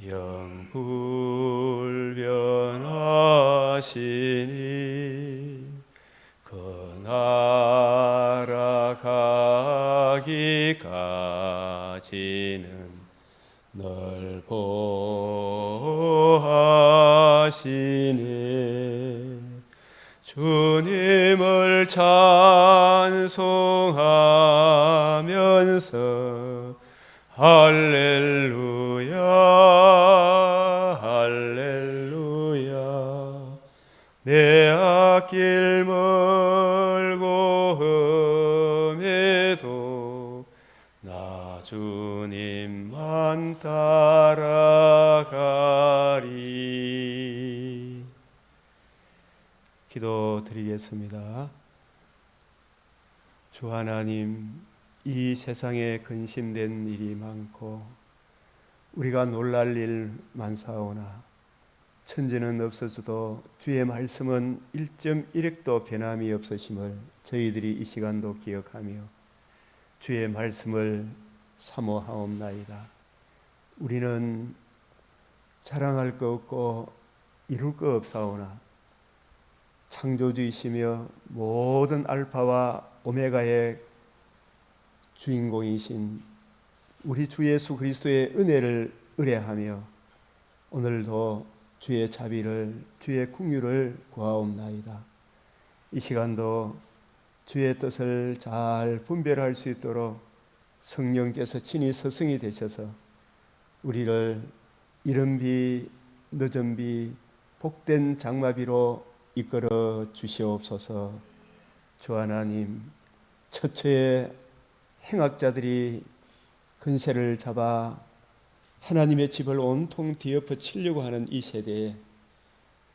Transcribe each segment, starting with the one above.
영불변하시니 그 나라 가기까지는 널 보호하시네. 주님을 찬송하면서 할렐루야 할렐루야. 내 앞길 멀고 험해도 나 주님만 따라가리. 기도드리겠습니다. 주 하나님, 이 세상에 근심된 일이 많고 우리가 놀랄 일 많사오나 천지는 없어져도 주의 말씀은 1.1핵도 변함이 없으심을 저희들이 이 시간도 기억하며 주의 말씀을 사모하옵나이다. 우리는 자랑할 거 없고 이룰 거 없사오나 창조주이시며 모든 알파와 오메가의 주인공이신 우리 주 예수 그리스도의 은혜를 의뢰하며 오늘도 주의 자비를, 주의 긍휼을 구하옵나이다. 이 시간도 주의 뜻을 잘 분별할 수 있도록 성령께서 친히 스승이 되셔서 우리를 이른 비 늦은 비 복된 장마비로 이끌어 주시옵소서. 주 하나님, 처처의 행악자들이 근세를 잡아 하나님의 집을 온통 뒤엎어 치려고 하는 이 세대에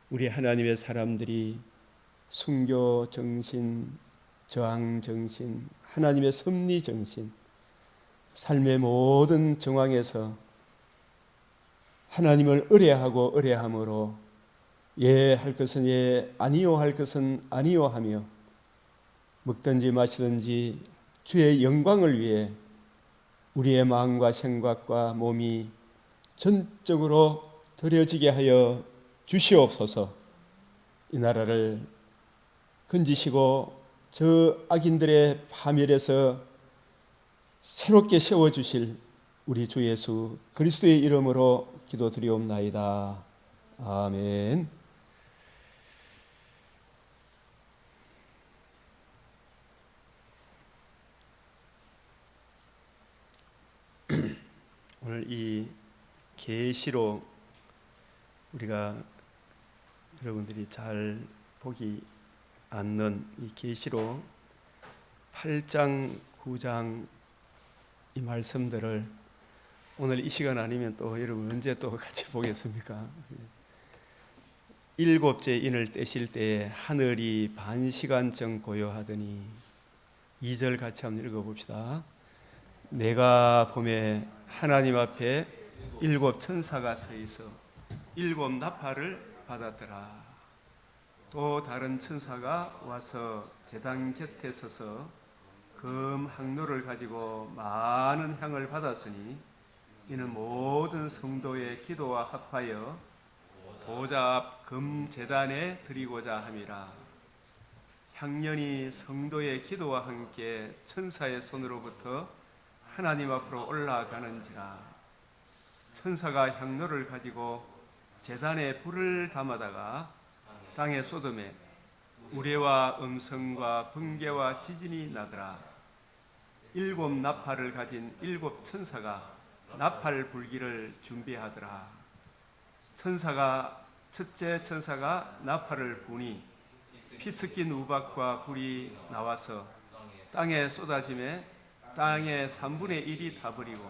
우리 하나님의 사람들이 순교 정신, 저항 정신, 하나님의 섭리 정신, 삶의 모든 정황에서 하나님을 의뢰하고 의뢰함으로 예 할 것은 예, 아니요 할 것은 아니요 하며 먹든지 마시든지 주의 영광을 위해 우리의 마음과 생각과 몸이 전적으로 드려지게 하여 주시옵소서. 이 나라를 건지시고 저 악인들의 파멸에서 새롭게 세워주실 우리 주 예수 그리스도의 이름으로 기도드리옵나이다. 아멘. 오늘 이 계시록 우리가 여러분들이 잘 보기 않는 이 계시록 8장 9장 이 말씀들을 오늘 이 시간 아니면 또 여러분 언제 또 같이 보겠습니까? 일곱째 인을 떼실 때에 하늘이 반시간쯤 고요하더니 2절 같이 한번 읽어봅시다. 내가 봄에 하나님 앞에 7 천사가 서 있어 7 나팔을 받았더라. 또 다른 천사가 와서 제단 곁에 서서 금 항로를 가지고 많은 향을 받았으니 이는 모든 성도의 기도와 합하여 보좌 앞 금 제단에 드리고자 함이라. 향연이 성도의 기도와 함께 천사의 손으로부터 하나님 앞으로 올라가는지라. 천사가 향로를 가지고 제단에 불을 담아다가 땅에 쏟음에 우레와 음성과 번개와 지진이 나더라. 7 나팔을 가진 7 천사가 나팔 불기를 준비하더라. 첫째 천사가 나팔을 부니 피 섞인 우박과 불이 나와서 땅에 쏟아짐에 땅의 3분의 1이 타버리고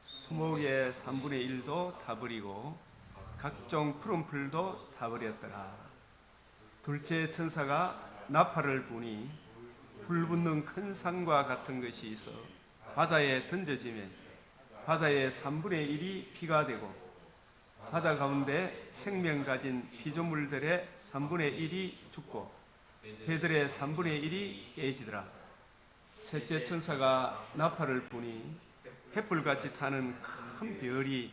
수목의 3분의 1도 타버리고 각종 푸른 풀도 타버렸더라. 둘째 천사가 나팔을 부니 불 붙는 큰 산과 같은 것이 있어 바다에 던져지면 바다의 3분의 1이 피가 되고 바다 가운데 생명 가진 피조물들의 3분의 1이 죽고 배들의 3분의 1이 깨지더라. 셋째 천사가 나팔을 부니 횃불같이 타는 큰 별이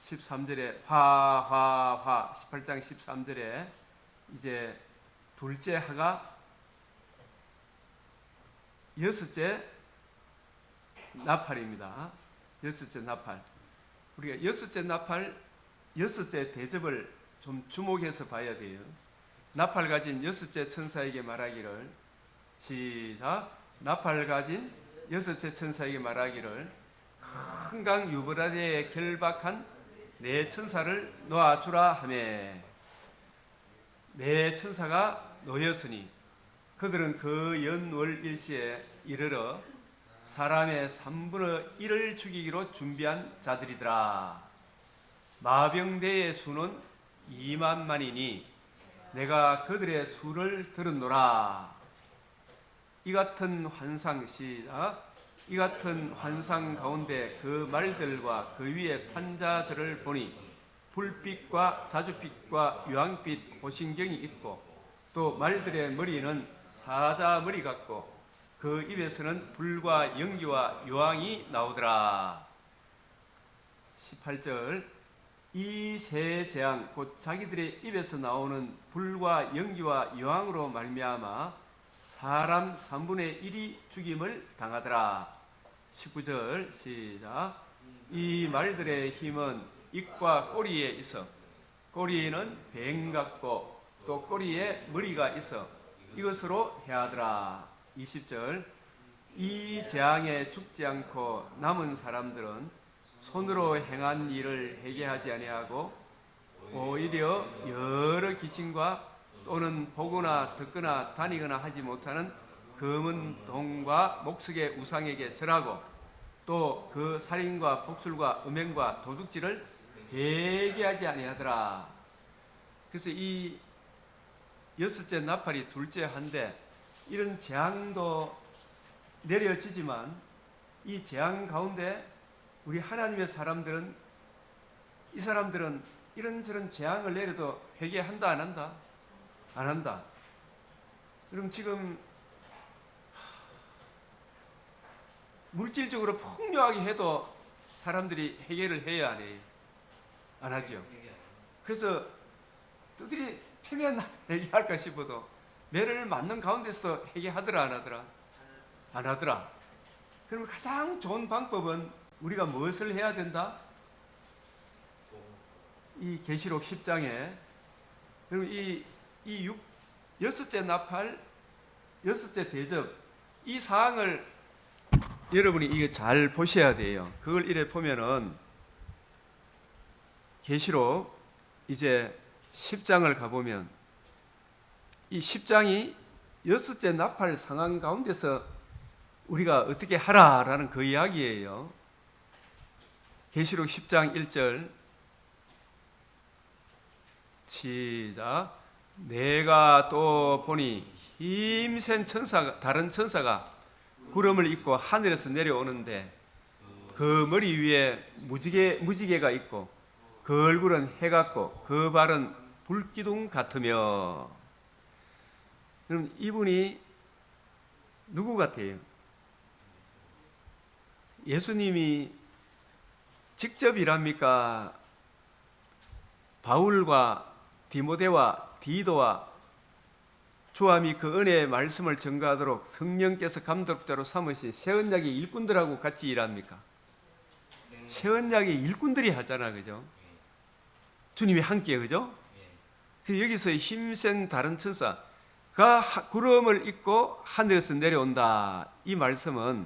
13절에 화 18장 13절에 이제 둘째 하가 여섯째 나팔입니다. 여섯째 나팔. 우리가 여섯째 나팔, 여섯째 대접을 좀 주목해서 봐야 돼요. 나팔 가진 여섯째 천사에게 말하기를, 시작. 나팔 가진 여섯째 천사에게 말하기를, 큰 강 유브라데에 결박한 네 천사를 놓아주라 하매, 네 천사가 놓였으니 그들은 그 연월 일시에 이르러 사람의 3분의 1을 죽이기로 준비한 자들이더라. 마병대의 수는 2만만이니 내가 그들의 수를 들었노라. 이 같은 환상, 시작. 이 같은 환상 가운데 그 말들과 그 위에 탄 자들을 보니 불빛과 자주빛과 유황빛 호신경이 있고, 또 말들의 머리는 사자 머리 같고 그 입에서는 불과 연기와 유황이 나오더라. 18절. 이 세 재앙 곧 자기들의 입에서 나오는 불과 연기와 유황으로 말미암아 사람 3분의 1이 죽임을 당하더라. 19절 시작. 이 말들의 힘은 입과 꼬리에 있어 꼬리에는 뱀 같고 또 꼬리에 머리가 있어 이것으로 해하더라. 20절. 이 재앙에 죽지 않고 남은 사람들은 손으로 행한 일을 회개하지 아니하고 오히려 여러 귀신과 또는 보거나 듣거나 다니거나 하지 못하는 검은 동과 목석의 우상에게 절하고 또 그 살인과 폭술과 음행과 도둑질을 회개하지 아니하더라. 그래서 이 여섯째 나팔이 둘째 한데 이런 재앙도 내려지지만 이 재앙 가운데 우리 하나님의 사람들은, 이 사람들은 이런저런 재앙을 내려도 회개한다 안 한다? 안 한다. 그럼 지금 물질적으로 풍요하게 해도 사람들이 회개를 해야 안 해요? 안 하죠. 그래서 두드리 패면 회개할까 싶어도 매를 맞는 가운데서도 회개하더라 안 하더라? 안 하더라. 그럼 가장 좋은 방법은 우리가 무엇을 해야 된다? 이 계시록 10장에 그럼 여섯째 나팔, 여섯째 대접, 이 사항을 여러분이 이게 잘 보셔야 돼요. 그걸 이래 보면은 계시록 이제 10장을 가보면 이 10장이 여섯째 나팔 상황 가운데서 우리가 어떻게 하라라는 그 이야기예요. 계시록 10장 1절 시작. 내가 또 보니 힘센 천사가, 다른 천사가 구름을 입고 하늘에서 내려오는데 그 머리 위에 무지개가 있고 그 얼굴은 해 같고 그 발은 불기둥 같으며. 그럼 이분이 누구 같아요? 예수님이 직접 일합니까? 바울과 디모데와 디도와 주함이 그 은혜의 말씀을 전가하도록 성령께서 감독자로 삼으신 새언약의 일꾼들하고 같이 일합니까? 새언약의 일꾼들이 하잖아, 그죠? 주님이 함께, 그죠? 그 여기서 힘센 다른 천사가 구름을 입고 하늘에서 내려온다. 이 말씀은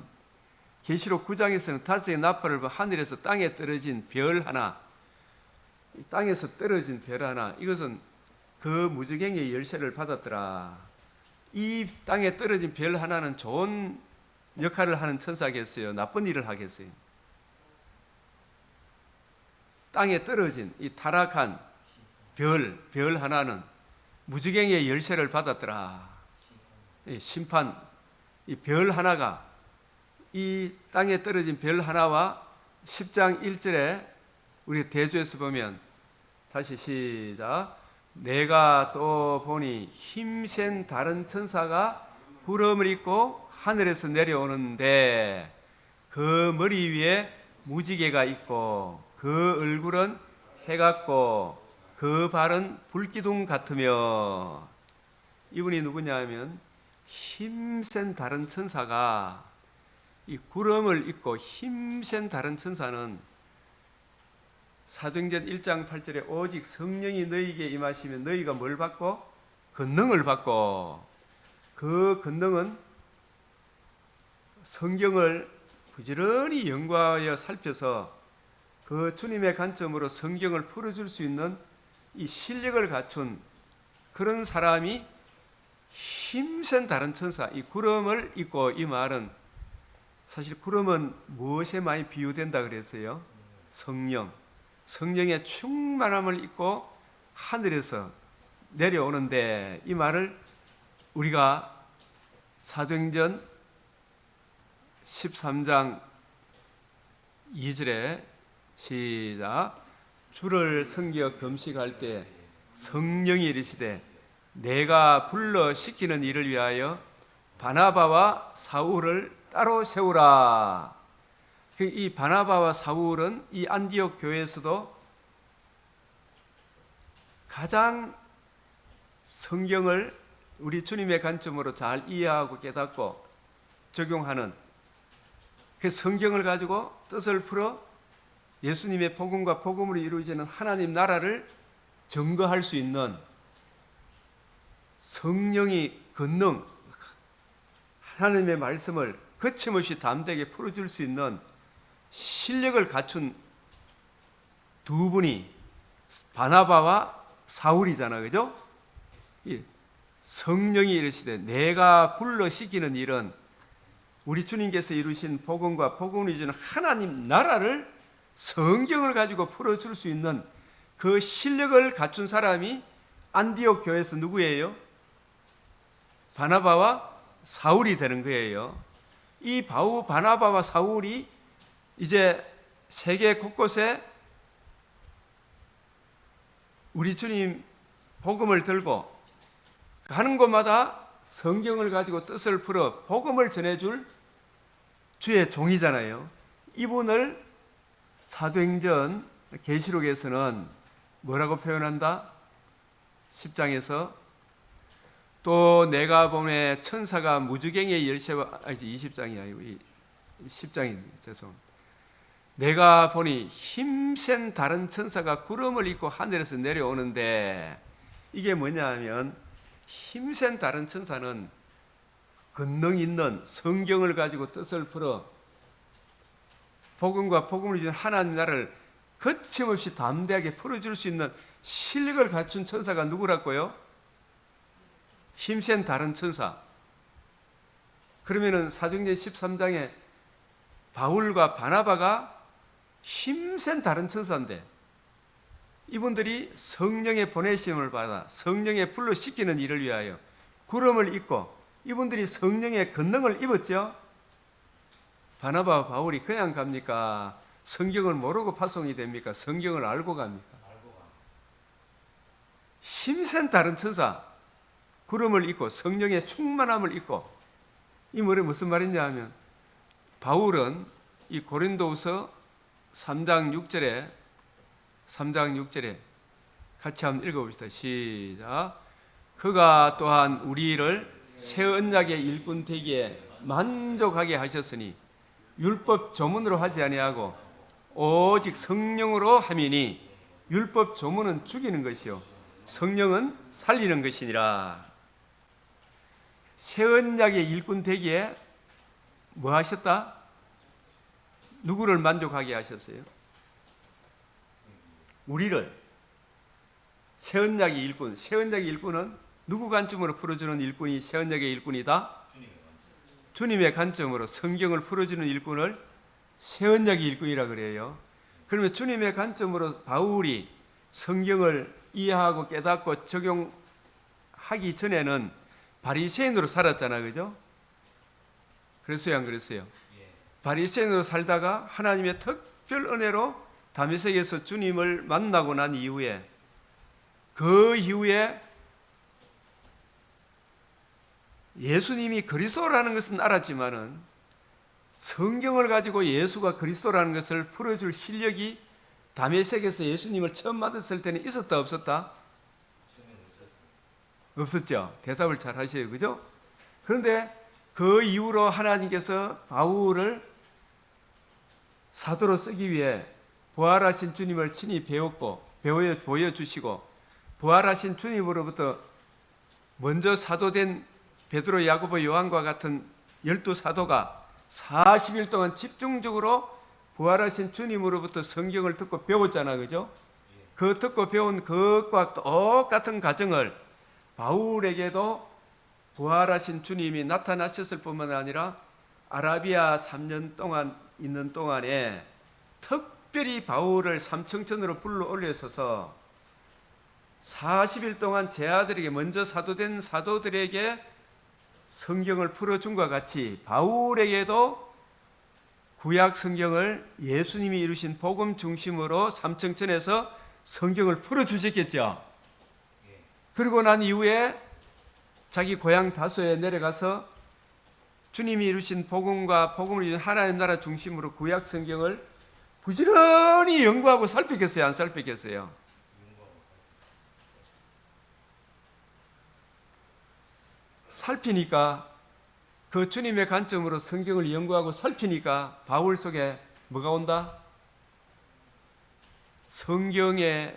계시록 9장에서는 다섯의 나팔을 하늘에서 땅에 떨어진 별 하나, 땅에서 떨어진 별 하나, 이것은 그 무지개의 열쇠를 받았더라. 이 땅에 떨어진 별 하나는 좋은 역할을 하는 천사겠어요? 나쁜 일을 하겠어요? 땅에 떨어진 이 타락한 별 하나는 무지개의 열쇠를 받았더라. 심판, 이 별 하나가, 이 땅에 떨어진 별 하나와 10장 1절에 우리 대조해서 보면, 다시 시작. 내가 또 보니 힘센 다른 천사가 구름을 입고 하늘에서 내려오는데 그 머리 위에 무지개가 있고 그 그 얼굴은 해 같고 그 발은 불기둥 같으며. 이분이 누구냐 하면 힘센 다른 천사가, 이 구름을 입고 힘센 다른 천사는 사도행전 1장 8절에 오직 성령이 너희에게 임하시면 너희가 뭘 받고? 권능을 받고. 그 권능은 성경을 부지런히 연구하여 살펴서 그 주님의 관점으로 성경을 풀어줄 수 있는 이 실력을 갖춘 그런 사람이 힘센 다른 천사, 이 구름을 입고. 이 말은 사실 구름은 무엇에 많이 비유된다 그랬어요? 성령. 성령의 충만함을 입고 하늘에서 내려오는데, 이 말을 우리가 사도행전 13장 2절에 시작. 주를 섬겨 금식할 때 성령이 이르시되 내가 불러 시키는 일을 위하여 바나바와 사울을 따로 세우라. 이 바나바와 사울은 이 안디옥 교회에서도 가장 성경을 우리 주님의 관점으로 잘 이해하고 깨닫고 적용하는, 그 성경을 가지고 뜻을 풀어 예수님의 복음과 복음으로 이루어지는 하나님 나라를 증거할 수 있는 성령이 권능, 하나님의 말씀을 거침없이 담대하게 풀어줄 수 있는 실력을 갖춘 두 분이 바나바와 사울이잖아, 그죠? 성령이 이르시되 내가 불러 시키는 일은 우리 주님께서 이루신 복음과 복음을 이루는 하나님 나라를 성경을 가지고 풀어줄 수 있는 그 실력을 갖춘 사람이 안디옥 교회에서 누구예요? 바나바와 사울이 되는 거예요. 이 바나바와 사울이 이제 세계 곳곳에 우리 주님 복음을 들고 가는 곳마다 성경을 가지고 뜻을 풀어 복음을 전해줄 주의 종이잖아요. 이분을 사도행전 계시록에서는 뭐라고 표현한다? 10장에서 또 내가 보매 천사가 무주갱의 열쇠와, 20장이 아니고 10장이 죄송합니다. 내가 보니 힘센 다른 천사가 구름을 입고 하늘에서 내려오는데, 이게 뭐냐 하면 힘센 다른 천사는 권능 있는 성경을 가지고 뜻을 풀어 복음과 복음을 주는 하나님 나라를 거침없이 담대하게 풀어줄 수 있는 실력을 갖춘 천사가 누구라고요? 힘센 다른 천사. 그러면은 사도행전 13장에 바울과 바나바가 힘센 다른 천사인데, 이분들이 성령의 보내심을 받아 성령의 불로 시키는 일을 위하여 구름을 입고, 이분들이 성령의 권능을 입었죠. 바나바와 바울이 그냥 갑니까? 성경을 모르고 파송이 됩니까? 성경을 알고 갑니까? 힘센 다른 천사, 구름을 입고 성령의 충만함을 입고. 이 말이 무슨 말이냐 하면, 바울은 이 고린도후서 3장 6절에 같이 한번 읽어봅시다. 시작. 그가 또한 우리를 새 언약의 일꾼 되기에 만족하게 하셨으니 율법 조문으로 하지 아니하고 오직 성령으로 함이니, 율법 조문은 죽이는 것이요 성령은 살리는 것이니라. 새 언약의 일꾼 되기에 뭐 하셨다? 누구를 만족하게 하셨어요? 우리를. 새 언약의 일꾼. 새 언약의 일꾼은 누구 관점으로 풀어주는 일꾼이 새 언약의 일꾼이다? 주님의 관점으로 성경을 풀어주는 일꾼을 새 언약의 일꾼이라 그래요. 그러면 주님의 관점으로 바울이 성경을 이해하고 깨닫고 적용하기 전에는 바리새인으로 살았잖아, 그죠? 그랬어요, 안 그랬어요? 바리새인으로 살다가 하나님의 특별 은혜로 다메섹에서 주님을 만나고 난 이후에, 그 이후에 예수님이 그리스도라는 것은 알았지만은 성경을 가지고 예수가 그리스도라는 것을 풀어줄 실력이 다메섹에서 예수님을 처음 만났을 때는 있었다 없었다? 없었죠. 대답을 잘 하셔요. 그죠? 그런데 그 이후로 하나님께서 바울을 사도로 쓰기 위해 부활하신 주님을 친히 보여주시고 부활하신 주님으로부터 먼저 사도된 베드로, 야고보, 요한과 같은 12사도가 40일 동안 집중적으로 부활하신 주님으로부터 성경을 듣고 배웠잖아. 그죠? 그 듣고 배운 그것과 똑같은 과정을 바울에게도 부활하신 주님이 나타나셨을 뿐만 아니라 아라비아 3년 동안 있는 동안에 특별히 바울을 삼청천으로 불러 올려서서 40일 동안 제 아들에게 먼저 사도된 사도들에게 성경을 풀어준 것 같이 바울에게도 구약 성경을 예수님이 이루신 복음 중심으로 삼청천에서 성경을 풀어주셨겠죠. 그리고 난 이후에 자기 고향 다소에 내려가서 주님이 이루신 복음과 복음을 이루신 하나님 나라 중심으로 구약 성경을 부지런히 연구하고 살피겠어요? 안 살피겠어요? 살피니까 그 주님의 관점으로 성경을 연구하고 살피니까 바울 속에 뭐가 온다? 성경에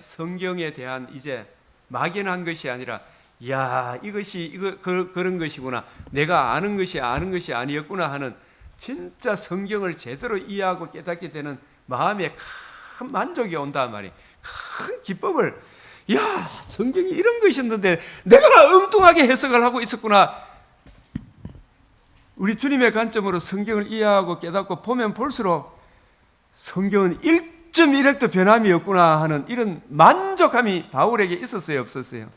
대한 이제 막연한 것이 아니라 야 이것이 그런 것이구나, 내가 아는 것이 아니었구나 하는 진짜 성경을 제대로 이해하고 깨닫게 되는 마음에 큰 만족이 온단 말이에요. 큰 기쁨을, 야 성경이 이런 것이었는데 내가 엉뚱하게 해석을 하고 있었구나. 우리 주님의 관점으로 성경을 이해하고 깨닫고 보면 볼수록 성경은 1.1핵도 변함이 없구나 하는 이런 만족함이 바울에게 있었어요, 없었어요?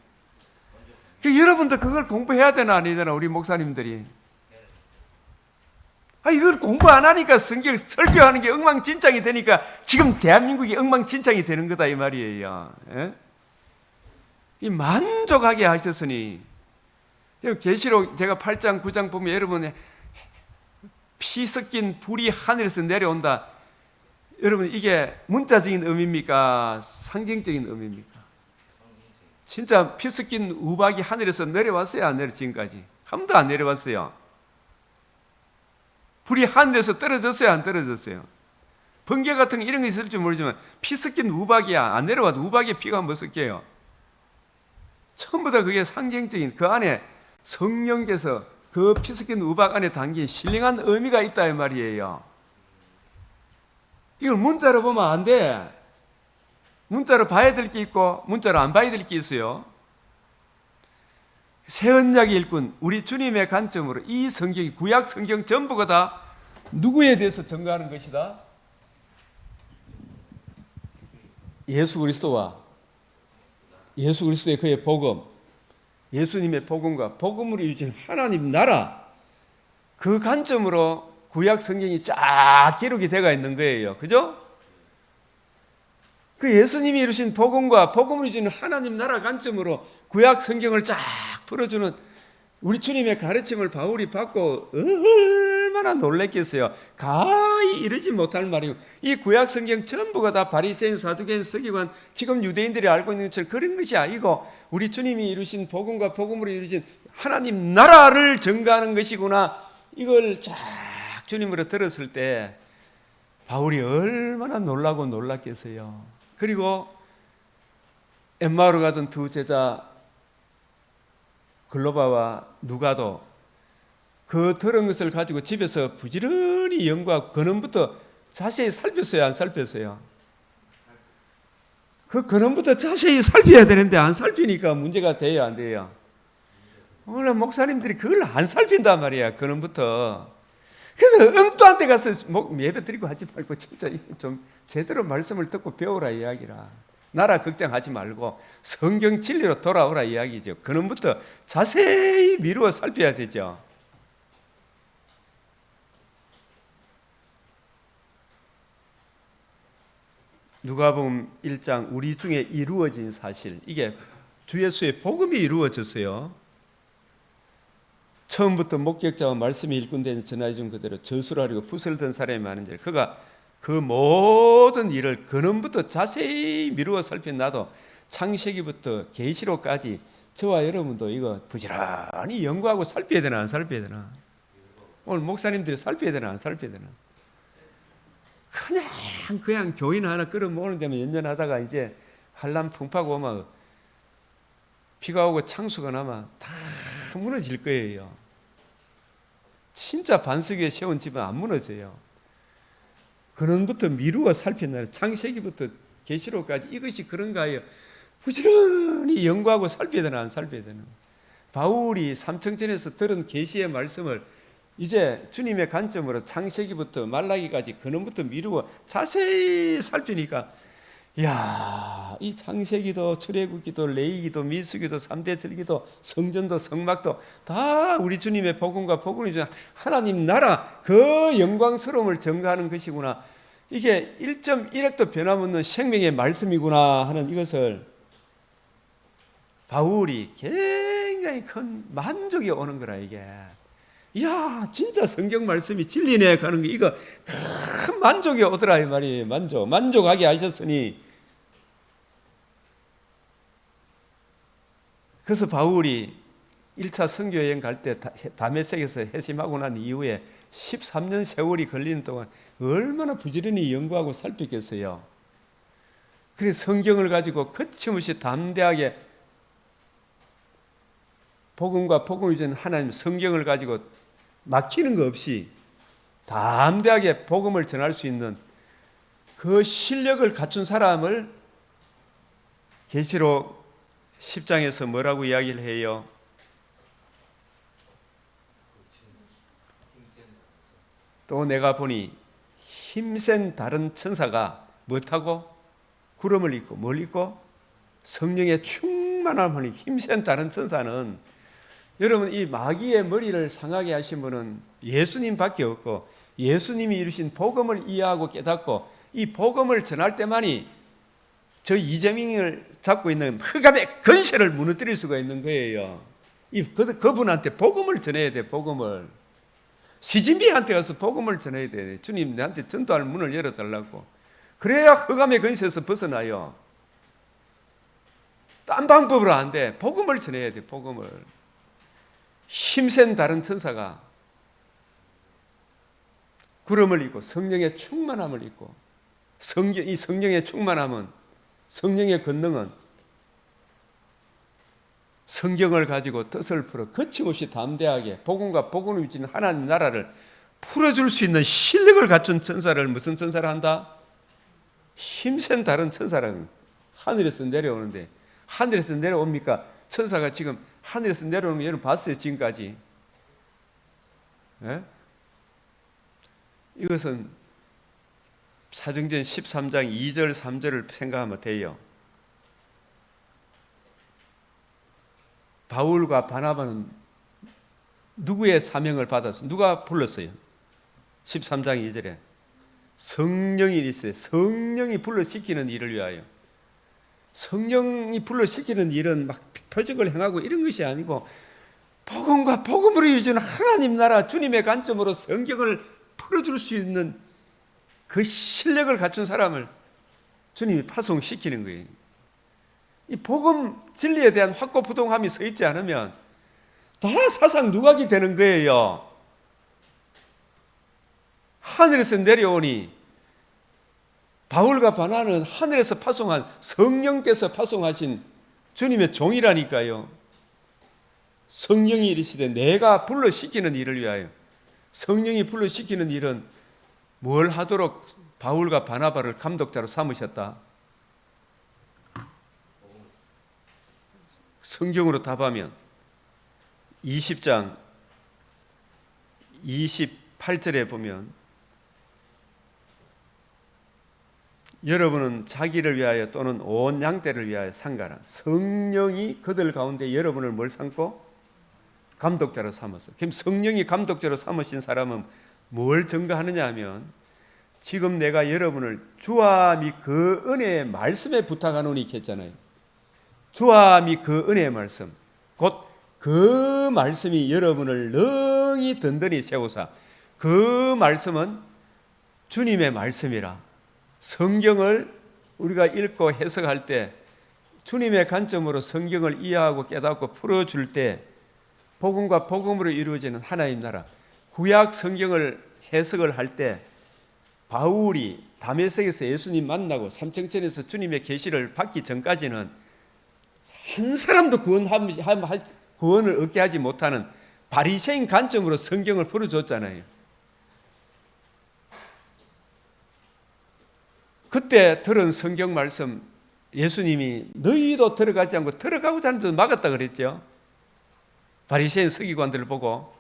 여러분도 그걸 공부해야 되나 아니야 되나, 우리 목사님들이. 이걸 공부 안 하니까 성경 설교하는 게 엉망진창이 되니까 지금 대한민국이 엉망진창이 되는 거다 이 말이에요. 예? 이 만족하게 하셨으니, 계시록 제가 8장 9장 보면 여러분 피 섞인 불이 하늘에서 내려온다. 여러분 이게 문자적인 의미입니까? 상징적인 의미입니까? 진짜 피 섞인 우박이 하늘에서 내려왔어요? 안 내려? 지금까지 한 번도 안 내려왔어요. 불이 하늘에서 떨어졌어요? 안 떨어졌어요? 번개 같은 거 이런 거 있을지 모르지만 피 섞인 우박이야. 안 내려와도 우박에 피가 뭐 섞여요? 전부 다 그게 상징적인, 그 안에 성령께서 그 피 섞인 우박 안에 담긴 신령한 의미가 있다 이 말이에요. 이걸 문자로 보면 안 돼. 문자로 봐야 될 게 있고 문자로 안 봐야 될 게 있어요. 새 언약의 일꾼 우리 주님의 관점으로 이 성경이, 구약 성경 전부가 다 누구에 대해서 증거하는 것이다? 예수 그리스도와 예수 그리스도의 그의 복음, 예수님의 복음과 복음으로 이루어진 하나님 나라, 그 관점으로 구약 성경이 쫙 기록이 되어 있는 거예요. 그죠? 그 예수님이 이루신 복음과 복음을 이루어진 하나님 나라 관점으로 구약 성경을 쫙 풀어주는 우리 주님의 가르침을 바울이 받고 얼마나 놀랬겠어요. 가히 이르지 못할 말이고, 이 구약 성경 전부가 다 바리새인, 사두개인, 서기관, 지금 유대인들이 알고 있는 것처럼 그런 것이 아니고 우리 주님이 이루신 복음과 복음으로 이루어진 하나님 나라를 증거하는 것이구나. 이걸 쫙 주님으로 들었을 때 바울이 얼마나 놀라고 놀랐겠어요. 그리고 엠마오로 가던 두 제자 글로바와 누가도 그 들은 것을 가지고 집에서 부지런히 연구하고 근원부터 자세히 살폈어요, 안 살폈어요? 그 근원부터 자세히 살펴야 되는데 안 살피니까 문제가 돼요, 안 돼요? 오늘 목사님들이 그걸 안 살핀단 말이야, 근원부터. 그래서 엉뚱한 데 가서 예배 드리고 하지 말고 진짜 좀 제대로 말씀을 듣고 배우라 이야기라. 나라 걱정하지 말고 성경 진리로 돌아오라 이야기죠. 그놈부터 자세히 미루어 살펴야 되죠. 누가복음 1장 우리 중에 이루어진 사실, 이게 주 예수의 복음이 이루어졌어요. 처음부터 목격자와 말씀이 일꾼되는 전하여 준 그대로 저술하려고 붓을 든 사람이 많은지 그가 그 모든 일을 근원부터 자세히 미루어 살펴나도 창세기부터 계시록까지 저와 여러분도 이거 부지런히 연구하고 살펴야 되나 안 살펴야 되나? 오늘 목사님들이 살펴야 되나 안 살펴야 되나? 그냥 교인 하나 끌어모으는 데만 연연하다가 이제 환란 풍파가 오면 비가 오고 창수가 나면 다 무너질 거예요. 진짜 반석 위에 세운 집은 안 무너져요. 근원부터 미루어 살펴나는 창세기부터 계시록까지 이것이 그런가요? 부지런히 연구하고 살펴야 되나 안 살펴야 되나? 바울이 삼청전에서 들은 계시의 말씀을 이제 주님의 관점으로 창세기부터 말라기까지 근원부터 미루어 자세히 살피니까 이야, 이 창세기도 출애굽기도 레위기도 민수기도 3대 절기도 성전도 성막도 다 우리 주님의 복음과 복음이 준 하나님 나라 그 영광스러움을 증거하는 것이구나. 이게 1.1핵도 변함없는 생명의 말씀이구나 하는 이것을 바울이 굉장히 큰 만족이 오는 거라. 이게 이야, 진짜 성경 말씀이 진리네 가는 게 이거 큰 만족이 오더라 이 말이에요. 만족하게 하셨으니. 그래서 바울이 1차 선교여행 갈 때 다메섹에서 회심하고 난 이후에 13년 세월이 걸리는 동안 얼마나 부지런히 연구하고 살폈겠어요. 그래서 성경을 가지고 거침없이 담대하게 복음과 복음을 주는 하나님 성경을 가지고 막히는 거 없이 담대하게 복음을 전할 수 있는 그 실력을 갖춘 사람을 계시록 10장에서 뭐라고 이야기를 해요? 또 내가 보니 힘센 다른 천사가 뭐타고? 구름을 입고 뭘 입고? 성령의 충만함을 힘센 다른 천사는 여러분 이 마귀의 머리를 상하게 하신 분은 예수님밖에 없고 예수님이 이루신 복음을 이해하고 깨닫고 이 복음을 전할 때만이 저 이재명을 잡고 있는 흑암의 권세를 무너뜨릴 수가 있는 거예요. 그분한테 복음을 전해야 돼. 복음을 시진비한테 가서 복음을 전해야 돼. 주님 내한테 전도할 문을 열어달라고. 그래야 흑암의 권세에서 벗어나요. 딴 방법으로 안 돼. 복음을 전해야 돼. 복음을. 힘센 다른 천사가 구름을 입고 성령의 충만함을 입고 이 성령의 충만함은 성령의 권능은 성경을 가지고 뜻을 풀어 거침없이 담대하게 복음과 복음을 지닌 하나님 나라를 풀어줄 수 있는 실력을 갖춘 천사를 무슨 천사를 한다? 힘센 다른 천사라는 하늘에서 내려오는데 하늘에서 내려옵니까? 천사가 지금 하늘에서 내려오는 거 여러분 봤어요? 지금까지? 예? 이것은 사도행전 13장 2절 3절을 생각하면 돼요. 바울과 바나바는 누구의 사명을 받았어요? 누가 불렀어요? 13장 2절에 성령이 있어요. 성령이 불러시키는 일을 위하여. 성령이 불러시키는 일은 막 표적을 행하고 이런 것이 아니고 복음과 복음으로 이루어지는 하나님 나라 주님의 관점으로 성경을 풀어줄 수 있는 그 실력을 갖춘 사람을 주님이 파송시키는 거예요. 이 복음 진리에 대한 확고부동함이 서 있지 않으면 다 사상 누각이 되는 거예요. 하늘에서 내려오니 바울과 바나는 하늘에서 파송한 성령께서 파송하신 주님의 종이라니까요. 성령이 이르시되 내가 불러시키는 일을 위하여. 성령이 불러시키는 일은 뭘 하도록 바울과 바나바를 감독자로 삼으셨다? 성경으로 답하면 20장 28절에 보면 여러분은 자기를 위하여 또는 온 양떼를 위하여 상가라. 성령이 그들 가운데 여러분을 뭘 삼고? 감독자로 삼았어. 그럼 성령이 감독자로 삼으신 사람은 뭘 증거하느냐 하면 지금 내가 여러분을 주와 및 그 은혜의 말씀에 부탁하노니 했잖아요. 주와 및 그 은혜의 말씀 곧 그 말씀이 여러분을 능히 든든히 세우사 그 말씀은 주님의 말씀이라. 성경을 우리가 읽고 해석할 때 주님의 관점으로 성경을 이해하고 깨닫고 풀어줄 때 복음과 복음으로 이루어지는 하나님 나라. 구약 성경을 해석을 할 때 바울이 다메섹에서 예수님 만나고 삼청천에서 주님의 계시를 받기 전까지는 한 사람도 구원을 얻게 하지 못하는 바리새인 관점으로 성경을 풀어줬잖아요. 그때 들은 성경 말씀, 예수님이 너희도 들어가지 않고 들어가고자 하는 데 막았다 그랬죠. 바리새인 서기관들을 보고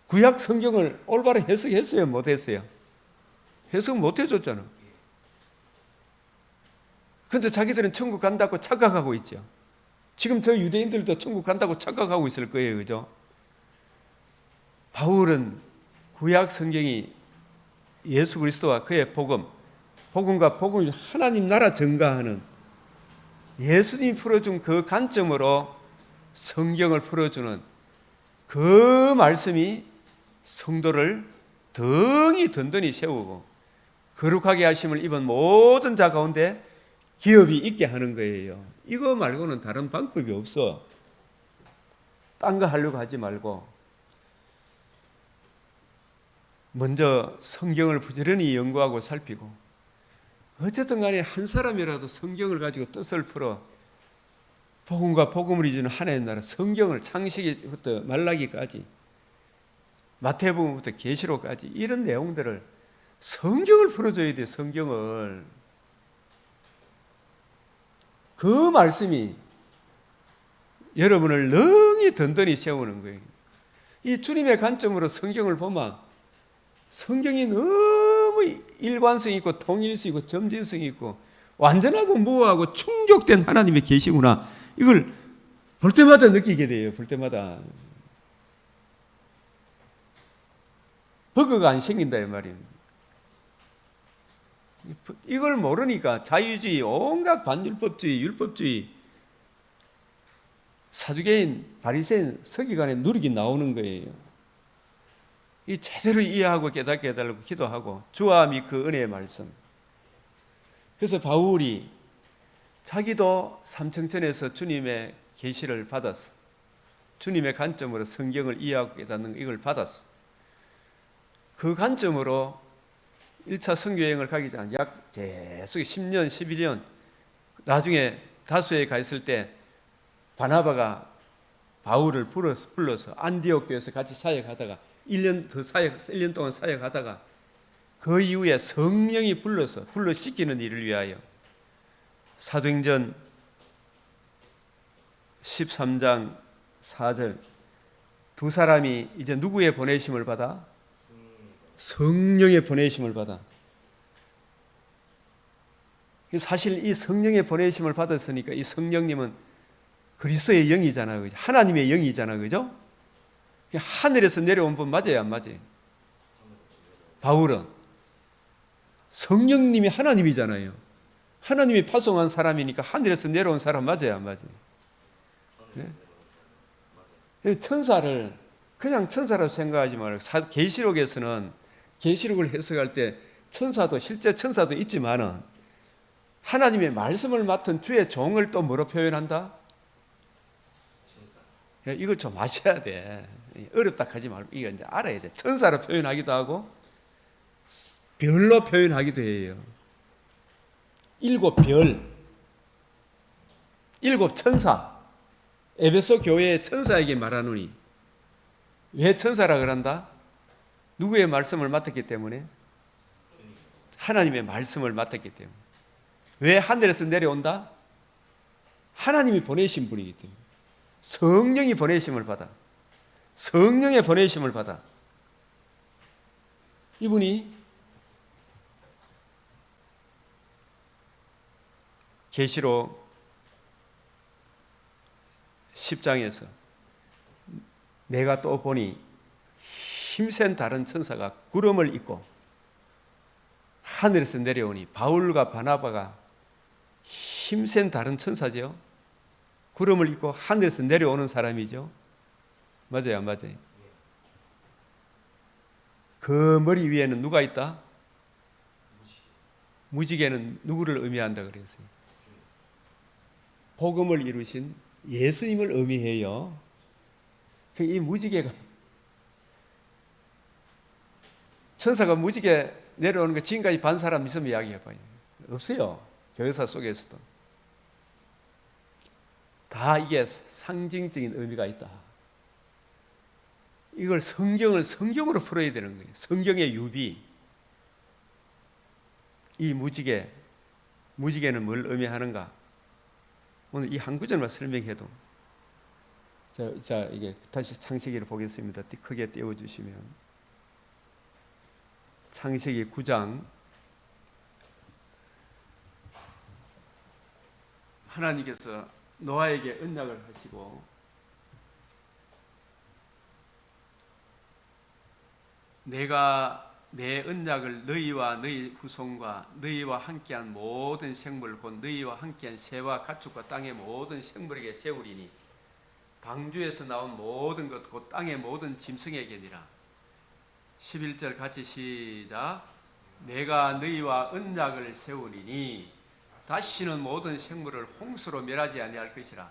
구약 성경을 올바로 해석했어요, 못했어요? 해석 못해줬잖아. 근데 자기들은 천국 간다고 착각하고 있죠. 지금 저 유대인들도 천국 간다고 착각하고 있을 거예요, 그죠? 바울은 구약 성경이 예수 그리스도와 그의 복음과 복음 하나님 나라 증가하는 예수님이 풀어준 그 관점으로 성경을 풀어주는 그 말씀이 성도를 덩이 든든히 세우고 거룩하게 하심을 입은 모든 자 가운데 기업이 있게 하는 거예요. 이거 말고는 다른 방법이 없어. 딴 거 하려고 하지 말고 먼저 성경을 부지런히 연구하고 살피고 어쨌든 간에 한 사람이라도 성경을 가지고 뜻을 풀어 복음과 복음을 이루는 하나님 나라 성경을 창세기부터 말라기까지 마태복음부터 계시록까지 이런 내용들을 성경을 풀어줘야 돼. 성경을. 그 말씀이 여러분을 능히 든든히 세우는 거예요. 이 주님의 관점으로 성경을 보면 성경이 너무 일관성 있고 통일성 있고 점진성 있고 완전하고 무하고 충족된 하나님의 계시구나. 이걸 볼 때마다 느끼게 돼요. 볼 때마다. 버그가 안 생긴다 이 말이에요. 이걸 모르니까 자유주의, 온갖 반율법주의, 율법주의, 사두개인, 바리새인, 서기관의 누룩이 나오는 거예요. 이 제대로 이해하고 깨닫게 해달라고 기도하고 주함이 그 은혜의 말씀. 그래서 바울이 자기도 삼청천에서 주님의 계시를 받았어. 주님의 관점으로 성경을 이해하고 깨닫는 이걸 받았어. 그 관점으로 1차 선교여행을 가기 전에 계속 10년, 11년 나중에 다수에 가 있을 때 바나바가 바울을 불러서 안디옥 교회에서 같이 사역하다가 1년 동안 사역하다가 그 이후에 성령이 불러시키는 일을 위하여 사도행전 13장 4절 두 사람이 이제 누구의 보내심을 받아? 성령의 보내심을 받아. 사실 이 성령의 보내심을 받았으니까 이 성령님은 그리스도의 영이잖아요. 하나님의 영이잖아요. 그죠? 하늘에서 내려온 분 맞아요? 안 맞아요? 바울은 성령님이 하나님이잖아요. 하나님이 파송한 사람이니까 하늘에서 내려온 사람 맞아요? 안 맞아요? 네? 천사를 그냥 천사라고 생각하지 말고 계시록에서는 계시록을 해석할 때 천사도 실제 천사도 있지만은 하나님의 말씀을 맡은 주의 종을 또 뭐로 표현한다? 이걸 좀 아셔야 돼. 어렵다 하지 말고 이거 이제 알아야 돼. 천사로 표현하기도 하고 별로 표현하기도 해요. 7별, 7천사. 에베소 교회의 천사에게 말하노니 왜 천사라 그런다? 누구의 말씀을 맡았기 때문에? 하나님의 말씀을 맡았기 때문에. 왜 하늘에서 내려온다? 하나님이 보내신 분이기 때문에. 성령이 보내심을 받아. 성령의 보내심을 받아. 이분이 계시록 10장에서 내가 또 보니 힘센 다른 천사가 구름을 입고 하늘에서 내려오니 바울과 바나바가 힘센 다른 천사죠. 구름을 입고 하늘에서 내려오는 사람이죠. 맞아요, 안 맞아요? 그 머리 위에는 누가 있다? 무지개는 누구를 의미한다 그랬어요? 복음을 이루신 예수님을 의미해요. 이 무지개가, 천사가 무지개 내려오는 거 지금까지 반 사람 있으면 이야기해봐요. 없어요. 교회사 속에서도. 다 이게 상징적인 의미가 있다. 이걸 성경으로 풀어야 되는 거예요. 성경의 유비. 이 무지개는 뭘 의미하는가? 오늘 이 한 구절만 설명해도. 자, 이게 다시 창세기를 보겠습니다. 크게 띄워주시면. 창세기 9장. 하나님께서 노아에게 언약을 하시고, 내가 내 언약을 너희와 너희 후손과 너희와 함께한 모든 생물 곧 너희와 함께한 새와 가축과 땅의 모든 생물에게 세우리니 방주에서 나온 모든 것 곧 땅의 모든 짐승에게니라. 11절 같이 시작. 내가 너희와 언약을 세우리니 다시는 모든 생물을 홍수로 멸하지 아니할 것이라.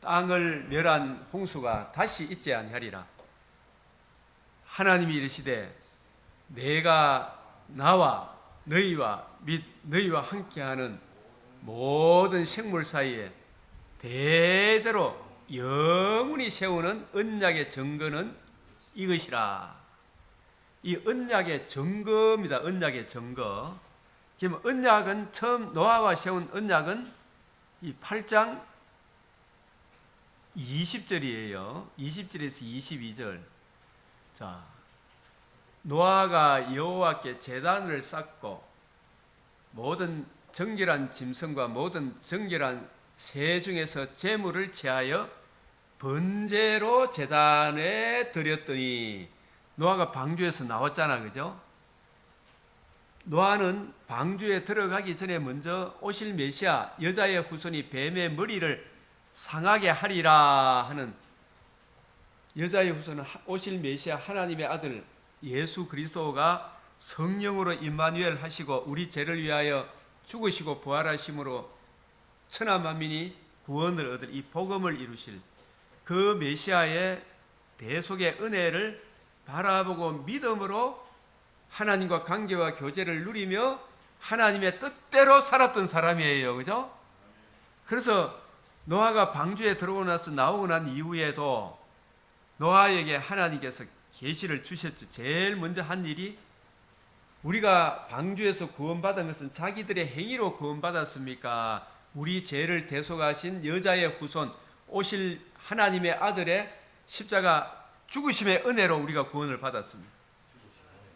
땅을 멸한 홍수가 다시 있지 아니하리라. 하나님이 이르시되 내가 나와 너희와 및 너희와 함께하는 모든 생물 사이에 대대로 영원히 세우는 언약의 증거는 이것이라. 이 언약의 증거입니다. 언약의 증거. 그러면 언약은 처음 노아와 세운 언약은 이 8장 20절이에요. 20절에서 22절. 자, 노아가 여호와께 제단을 쌓고 모든 정결한 짐승과 모든 정결한 새 중에서 제물을 취하여 번제로 제단에 드렸더니, 노아가 방주에서 나왔잖아, 그죠? 노아는 방주에 들어가기 전에 먼저 오실 메시아, 여자의 후손이 뱀의 머리를 상하게 하리라 하는, 여자의 후손은 오실 메시아 하나님의 아들 예수 그리스도가 성령으로 임마누엘 하시고 우리 죄를 위하여 죽으시고 부활하심으로 천하 만민이 구원을 얻을 이 복음을 이루실 그 메시아의 대속의 은혜를 바라보고 믿음으로 하나님과 관계와 교제를 누리며 하나님의 뜻대로 살았던 사람이에요. 그죠? 그래서 노아가 방주에 들어오고 나서 나오고 난 이후에도 노아에게 하나님께서 계시를 주셨죠. 제일 먼저 한 일이, 우리가 방주에서 구원받은 것은 자기들의 행위로 구원받았습니까? 우리 죄를 대속하신 여자의 후손 오실 하나님의 아들의 십자가 죽으심의 은혜로 우리가 구원을 받았습니다.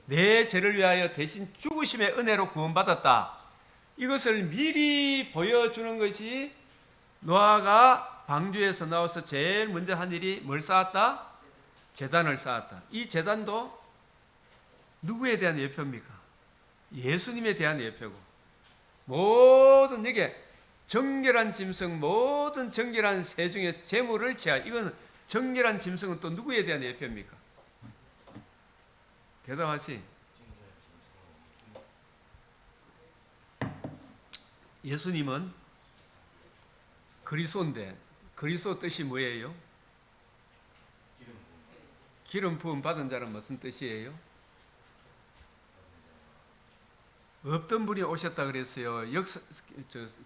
내 죄를 위하여 대신 죽으심의 은혜로 구원받았다. 이것을 미리 보여주는 것이 노아가 방주에서 나와서 제일 먼저 한 일이 뭘 쌓았다? 제단을 쌓았다. 이 제단도 누구에 대한 예표입니까? 예수님에 대한 예표고, 모든 이게 정결한 짐승, 모든 정결한 새 중에 제물을 취하, 이건 정결한 짐승은 또 누구에 대한 예표입니까? 대답하시. 예수님은 그리스도인데, 그리스도 뜻이 뭐예요? 기름 부음 받은 자는 무슨 뜻이에요? 없던 분이 오셨다 그랬어요.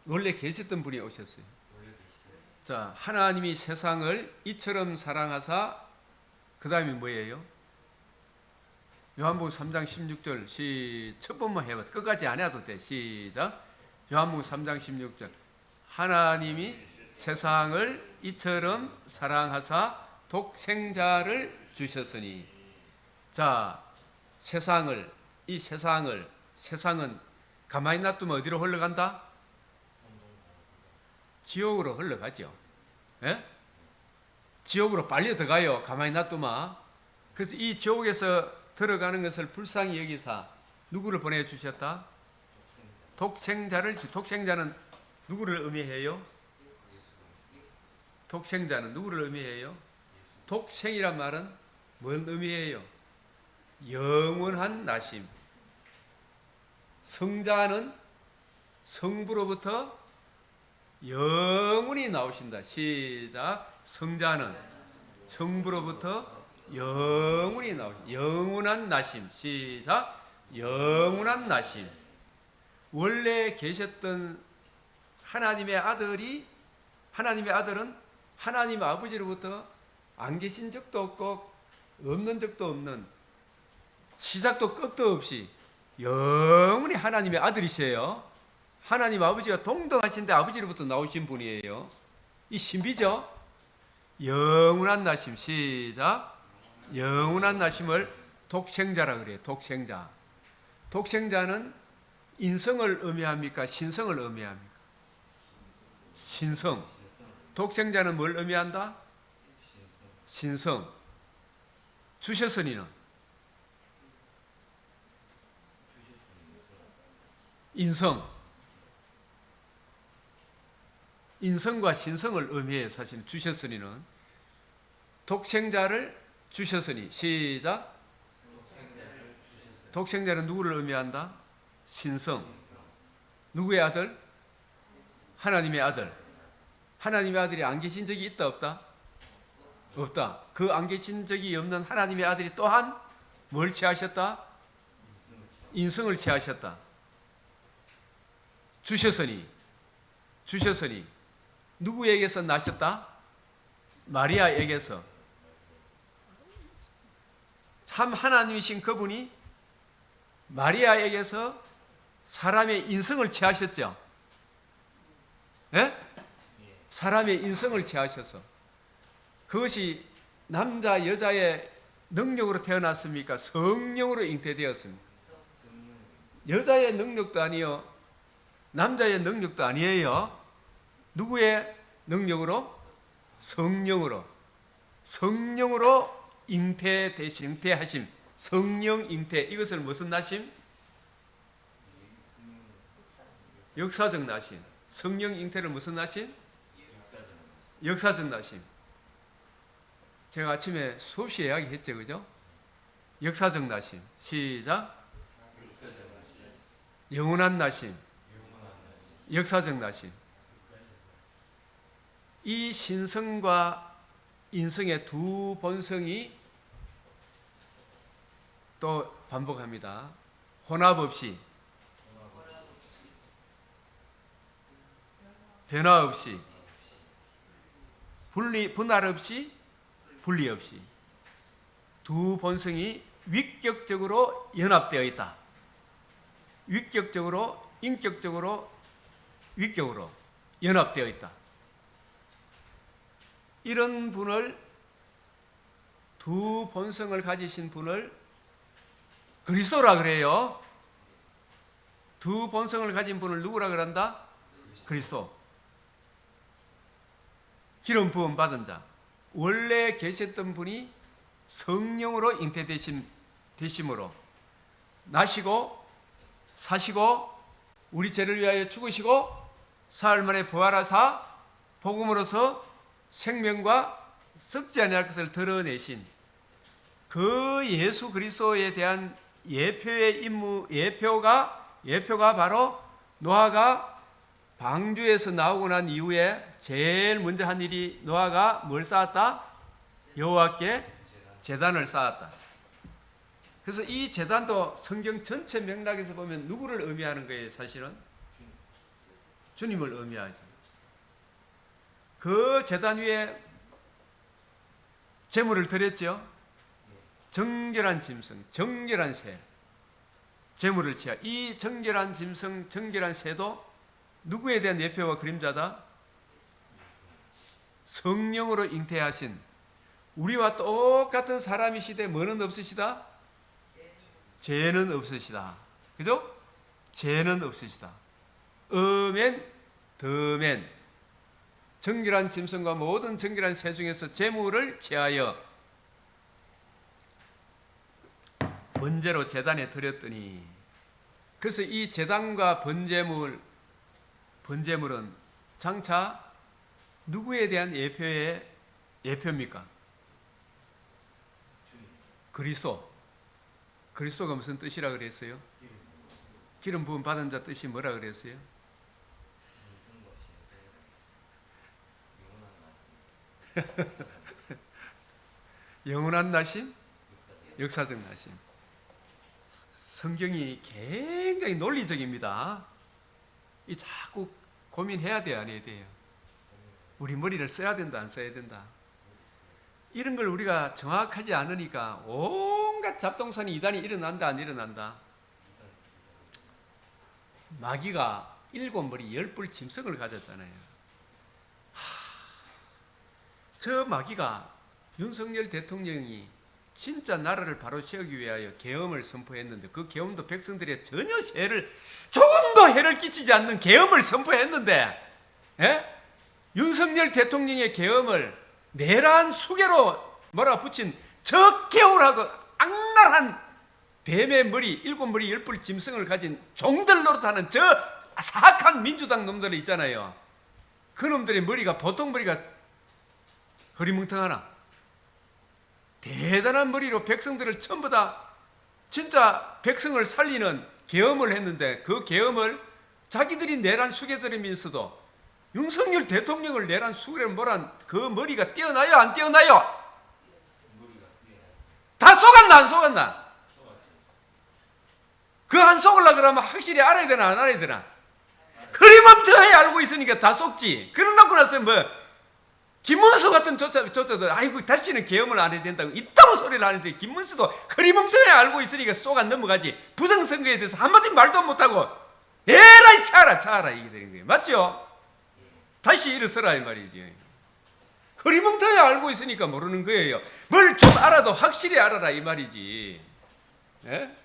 원래 계셨던 분이 오셨어요. 자, 하나님이 세상을 이처럼 사랑하사, 그 다음에 뭐예요? 요한복음 3장 16절 첫 번만 해봐. 끝까지 안 해도 돼. 시작. 요한복음 3장 16절. 하나님이 세상을 이처럼 사랑하사 독생자를 주셨으니. 자, 세상은 가만히 놔두면 어디로 흘러간다? 지옥으로 흘러가죠. 예? 지옥으로 빨리 들어가요. 가만히 놔두면. 그래서 이 지옥에서 들어가는 것을 불쌍히 여기사 누구를 보내주셨다? 독생자는 누구를 의미해요? 독생자는 누구를 의미해요? 독생이란 말은 뭘 의미해요? 영원한 나심. 성자는 성부로부터 영원히 나오신다. 시작. 성자는 성부로부터 영원히 나오신다. 영원한 나심. 시작. 영원한 나심. 원래 계셨던 하나님의 아들은 하나님 아버지로부터 안 계신 적도 없고 없는 적도 없는, 시작도 끝도 없이 영원히 하나님의 아들이세요. 하나님 아버지가 동등하신데 아버지로부터 나오신 분이에요. 이 신비죠. 영원한 나심. 시작. 영원한 나심을 독생자라 그래요. 독생자. 독생자는 인성을 의미합니까? 신성을 의미합니까? 신성. 독생자는 뭘 의미한다? 신성. 주셔서니는 인성. 인성과 신성을 의미해요. 사실 주셨으니는. 독생자를 주셨으니. 시작. 독생자는 누구를 의미한다? 신성. 누구의 아들? 하나님의 아들. 하나님의 아들이 안 계신 적이 있다 없다? 없다. 그 안 계신 적이 없는 하나님의 아들이 또한 뭘 취하셨다? 인성을 취하셨다. 주셨으니 누구에게서 나셨다? 마리아에게서. 참 하나님이신 그분이 마리아에게서 사람의 인성을 취하셨죠. 예? 사람의 인성을 취하셔서. 그것이 남자 여자의 능력으로 태어났습니까? 성령으로 잉태되었습니까? 여자의 능력도 아니요, 남자의 능력도 아니에요. 누구의 능력으로? 성령으로. 성령으로 잉태하심. 성령 잉태. 이것을 무슨 나심? 역사적 나심. 성령 잉태를 무슨 나심? 역사적 나심. 제가 아침에 수업시에 이야기했죠, 그죠? 역사적 나심. 시작. 영원한 나심. 역사적 나심. 이 신성과 인성의 두 본성이 또 반복합니다. 혼합 없이, 변화 없이, 분할 없이, 분리 없이 두 본성이 위격적으로 연합되어 있다. 위격적으로, 인격적으로, 위격으로 연합되어 있다. 이런 분을, 두 본성을 가지신 분을 그리스도라 그래요. 두 본성을 가진 분을 누구라 그런다? 그리스도. 기름 부음 받은 자. 원래 계셨던 분이 성령으로 잉태되심으로 나시고 사시고 우리 죄를 위하여 죽으시고 사흘 만에 부활하사 복음으로서 생명과 썩지 아니할 것을 드러내신 그 예수 그리스도에 대한 예표의 임무, 예표가 바로 노아가 방주에서 나오고 난 이후에 제일 먼저 한 일이, 노아가 뭘 쌓았다? 여호와께 제단을 쌓았다. 그래서 이 제단도 성경 전체 맥락에서 보면 누구를 의미하는 거예요? 사실은 주님을 의미하죠. 그 제단 위에 제물을 드렸죠. 정결한 짐승, 정결한 새, 제물을 취하. 이 정결한 짐승, 정결한 새도 누구에 대한 예표와 그림자다? 성령으로 잉태하신 우리와 똑같은 사람이시되 뭐는 없으시다? 죄는 없으시다. 그죠? 죄는 없으시다. 어멘, 더멘. 정결한 짐승과 모든 정결한 새 중에서 제물을 취하여 번제로 제단에 드렸더니, 그래서 이 제단과 번제물은 장차 누구에 대한 예표입니까? 그리스도. 그리스도가 무슨 뜻이라 그랬어요? 기름 부음 받은 자 뜻이 뭐라 그랬어요? 영원한 나심, 역사적 나심. 성경이 굉장히 논리적입니다. 이 자꾸 고민해야 돼요, 안 해야 돼요? 우리 머리를 써야 된다, 안 써야 된다? 이런 걸 우리가 정확하지 않으니까 온갖 잡동사니 이단이 일어난다, 안 일어난다? 마귀가 7머리 10뿔 짐승을 가졌잖아요. 저 마귀가 윤석열 대통령이 진짜 나라를 바로 세우기 위하여 계엄을 선포했는데 그 계엄도 백성들의 전혀 조금도 해를 끼치지 않는 계엄을 선포했는데, 예? 윤석열 대통령의 계엄을 내란 수괴로 몰아붙인 적개울하고 악랄한 뱀의 머리 7머리 10뿔 짐승을 가진 종들 노릇하는 저 사악한 민주당 놈들 있잖아요. 그 놈들의 머리가 보통 머리가 허리멍텅하나? 대단한 머리로 백성들을 전부 다 진짜 백성을 살리는 계엄을 했는데 그 계엄을 자기들이 내란 수괴들이면서도 윤석열 대통령을 내란 수괴를 몰한 그 머리가 떼어나요, 안 떼어나요? 다 속았나, 안 속았나? 그 안 속으려고 그러면 확실히 알아야 되나, 안 알아야 되나? 흐리멍텅하게 알고 있으니까 다 속지. 그러고 나서 뭐 김문수 같은 조차도 아이고 다시는 계엄을 안 해야 된다고 이따구 소리를 하는데 김문수도 흐리멍텅하게 알고 있으니까 쏘가 넘어가지. 부정선거에 대해서 한마디 말도 못하고 에라이 차라 이게 되는 거예요. 맞죠? 다시 일어서라 이 말이지. 흐리멍텅하게 알고 있으니까 모르는 거예요. 뭘 좀 알아도 확실히 알아라 이 말이지. 예?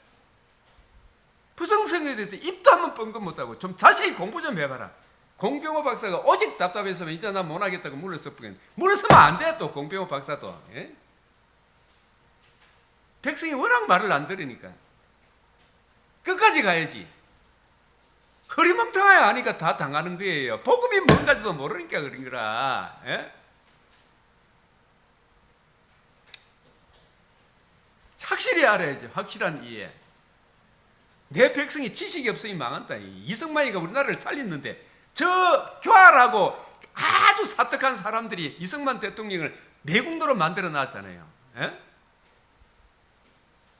부정선거에 대해서 입도 한번 뻥긋 못하고 좀 자세히 공부 좀 해봐라. 공병호 박사가 오직 답답했으면 이제 나 못하겠다고 물러서면 안 돼. 또 공병호 박사도, 예? 백성이 워낙 말을 안 들으니까 끝까지 가야지. 흐리멍텅하게 하니까 다 당하는 거예요. 복음이 뭔가지도 모르니까 그런 거라. 예? 확실히 알아야지. 확실한 이해. 내 백성이 지식이 없으니 망한다. 이승만이가 우리나라를 살렸는데 저 교활하고 아주 사특한 사람들이 이승만 대통령을 매국노로 만들어 놨잖아요. 예?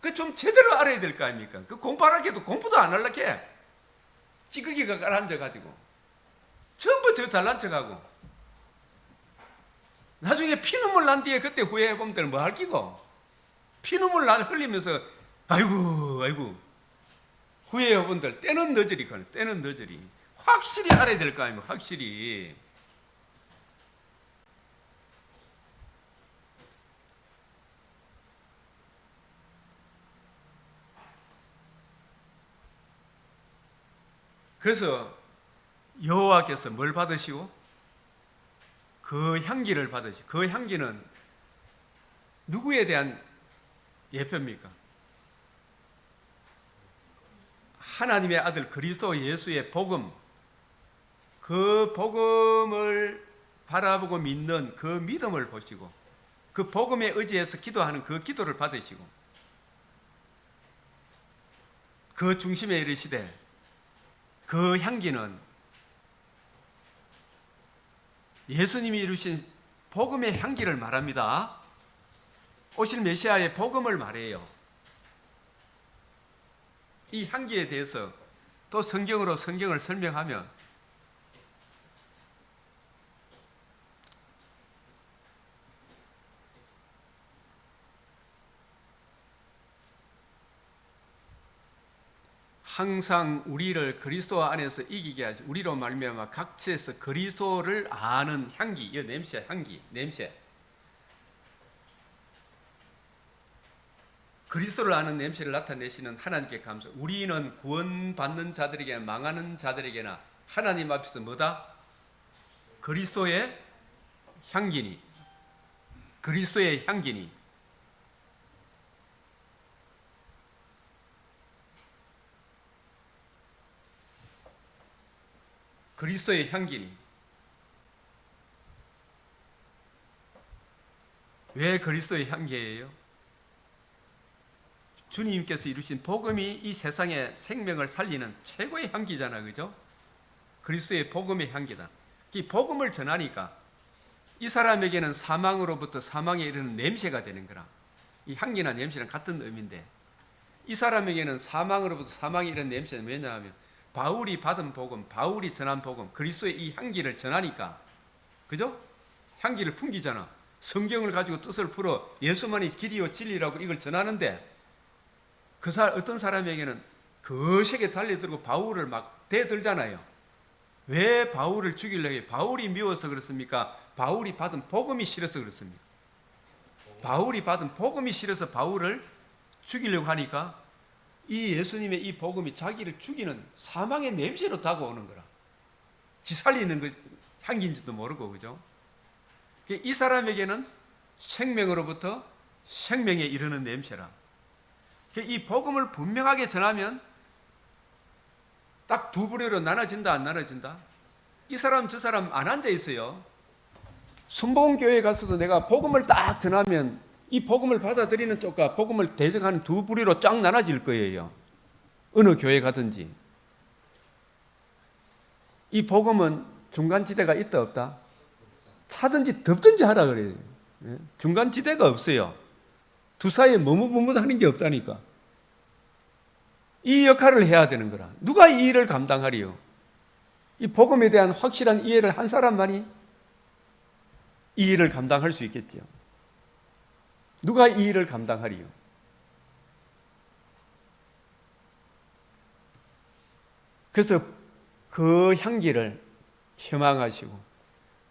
그 좀 제대로 알아야 될 거 아닙니까? 그 공부하라고 해도 공부도 안 하려고 해. 찌꺼기가 깔아앉아가지고 전부 저 잘난 척하고 나중에 피눈물 난 뒤에 그때 후회해보면 뭐 할 끼고 피눈물 흘리면서 아이고 후회해본들 때는 너저리 확실히 알아야 될 거 아닙니까? 확실히. 그래서 여호와께서 뭘 받으시고 그 향기를 받으시고 그 향기는 누구에 대한 예표입니까? 하나님의 아들 그리스도 예수의 복음, 그 복음을 바라보고 믿는 그 믿음을 보시고 그 복음에 의지해서 기도하는 그 기도를 받으시고 그 중심에 이르시되 그 향기는 예수님이 이루신 복음의 향기를 말합니다. 오실 메시아의 복음을 말해요. 이 향기에 대해서 또 성경으로 성경을 설명하면 항상 우리를 그리스도 안에서 이기게 하시 우리로 말미암아 각처에서 그리스도를 아는 향기, 이 냄새, 향기, 냄새. 그리스도를 아는 냄새를 나타내시는 하나님께 감사. 우리는 구원받는 자들에게나 망하는 자들에게나 하나님 앞에서 뭐다? 그리스도의 향기니. 그리스도의 향기니. 그리스도의 향기니. 왜 그리스도의 향기예요? 주님께서 이루신 복음이 이 세상의 생명을 살리는 최고의 향기잖아, 그죠? 그리스도의 복음의 향기다. 이 복음을 전하니까 이 사람에게는 사망으로부터 사망에 이르는 냄새가 되는 거라. 이 향기나 냄새는 같은 의미인데 이 사람에게는 사망으로부터 사망에 이르는 냄새는 왜냐하면 바울이 받은 복음, 바울이 전한 복음, 그리스도의 이 향기를 전하니까, 그죠? 향기를 풍기잖아. 성경을 가지고 뜻을 풀어 예수만이 길이요 진리라고 이걸 전하는데 어떤 사람에게는 거세게 달려들고 바울을 막 대들잖아요. 왜 바울을 죽이려고? 바울이 미워서 그렇습니까? 바울이 받은 복음이 싫어서 그렇습니까? 바울이 받은 복음이 싫어서 바울을 죽이려고 하니까 이 예수님의 이 복음이 자기를 죽이는 사망의 냄새로 다가오는 거라. 지 살리는 그 향기인지도 모르고, 그죠? 이 사람에게는 생명으로부터 생명에 이르는 냄새라. 이 복음을 분명하게 전하면 딱 두 부류로 나눠진다, 안 나눠진다? 이 사람 저 사람 안 앉아 있어요. 순복음교회에 가서도 내가 복음을 딱 전하면 이 복음을 받아들이는 쪽과 복음을 대적하는 두 부류로 쫙 나눠질 거예요. 어느 교회 가든지. 이 복음은 중간지대가 있다 없다? 차든지 덮든지 하라 그래요. 중간지대가 없어요. 두 사이에 머뭇머뭇하는 게 없다니까. 이 역할을 해야 되는 거라. 누가 이 일을 감당하리요? 이 복음에 대한 확실한 이해를 한 사람만이 이 일을 감당할 수 있겠지요. 누가 이 일을 감당하리요? 그래서 그 향기를 희망하시고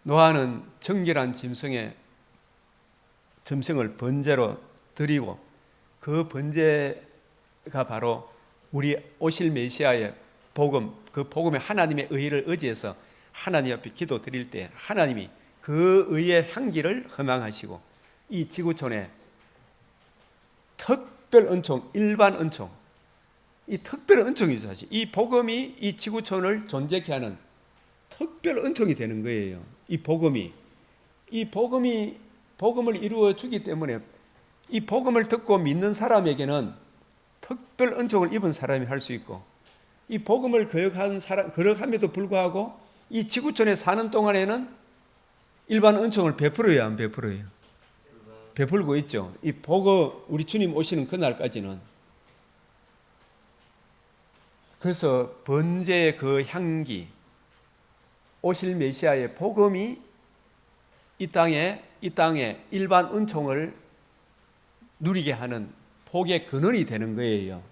노아는 정결한 짐승을 번제로 드리고 그 번제가 바로 우리 오실 메시아의 복음, 그 복음의 하나님의 의를 의지해서 하나님 앞에 기도 드릴 때 하나님이 그 의의 향기를 허망하시고 이 지구촌에 특별 은총, 일반 은총, 이 특별 은총이죠. 사실 이 복음이 이 지구촌을 존재케 하는 특별 은총이 되는 거예요. 이 복음을 이루어 주기 때문에 이 복음을 듣고 믿는 사람에게는 특별 은총을 입은 사람이 할 수 있고, 이 복음을 거역함에도 불구하고 이 지구촌에 사는 동안에는 일반 은총을 베풀어야 안 베풀어요? 베풀고 있죠. 이 복음, 우리 주님 오시는 그날까지는. 그래서 번제의 그 향기, 오실 메시아의 복음이 이 땅에 일반 은총을 누리게 하는 복의 근원이 되는 거예요.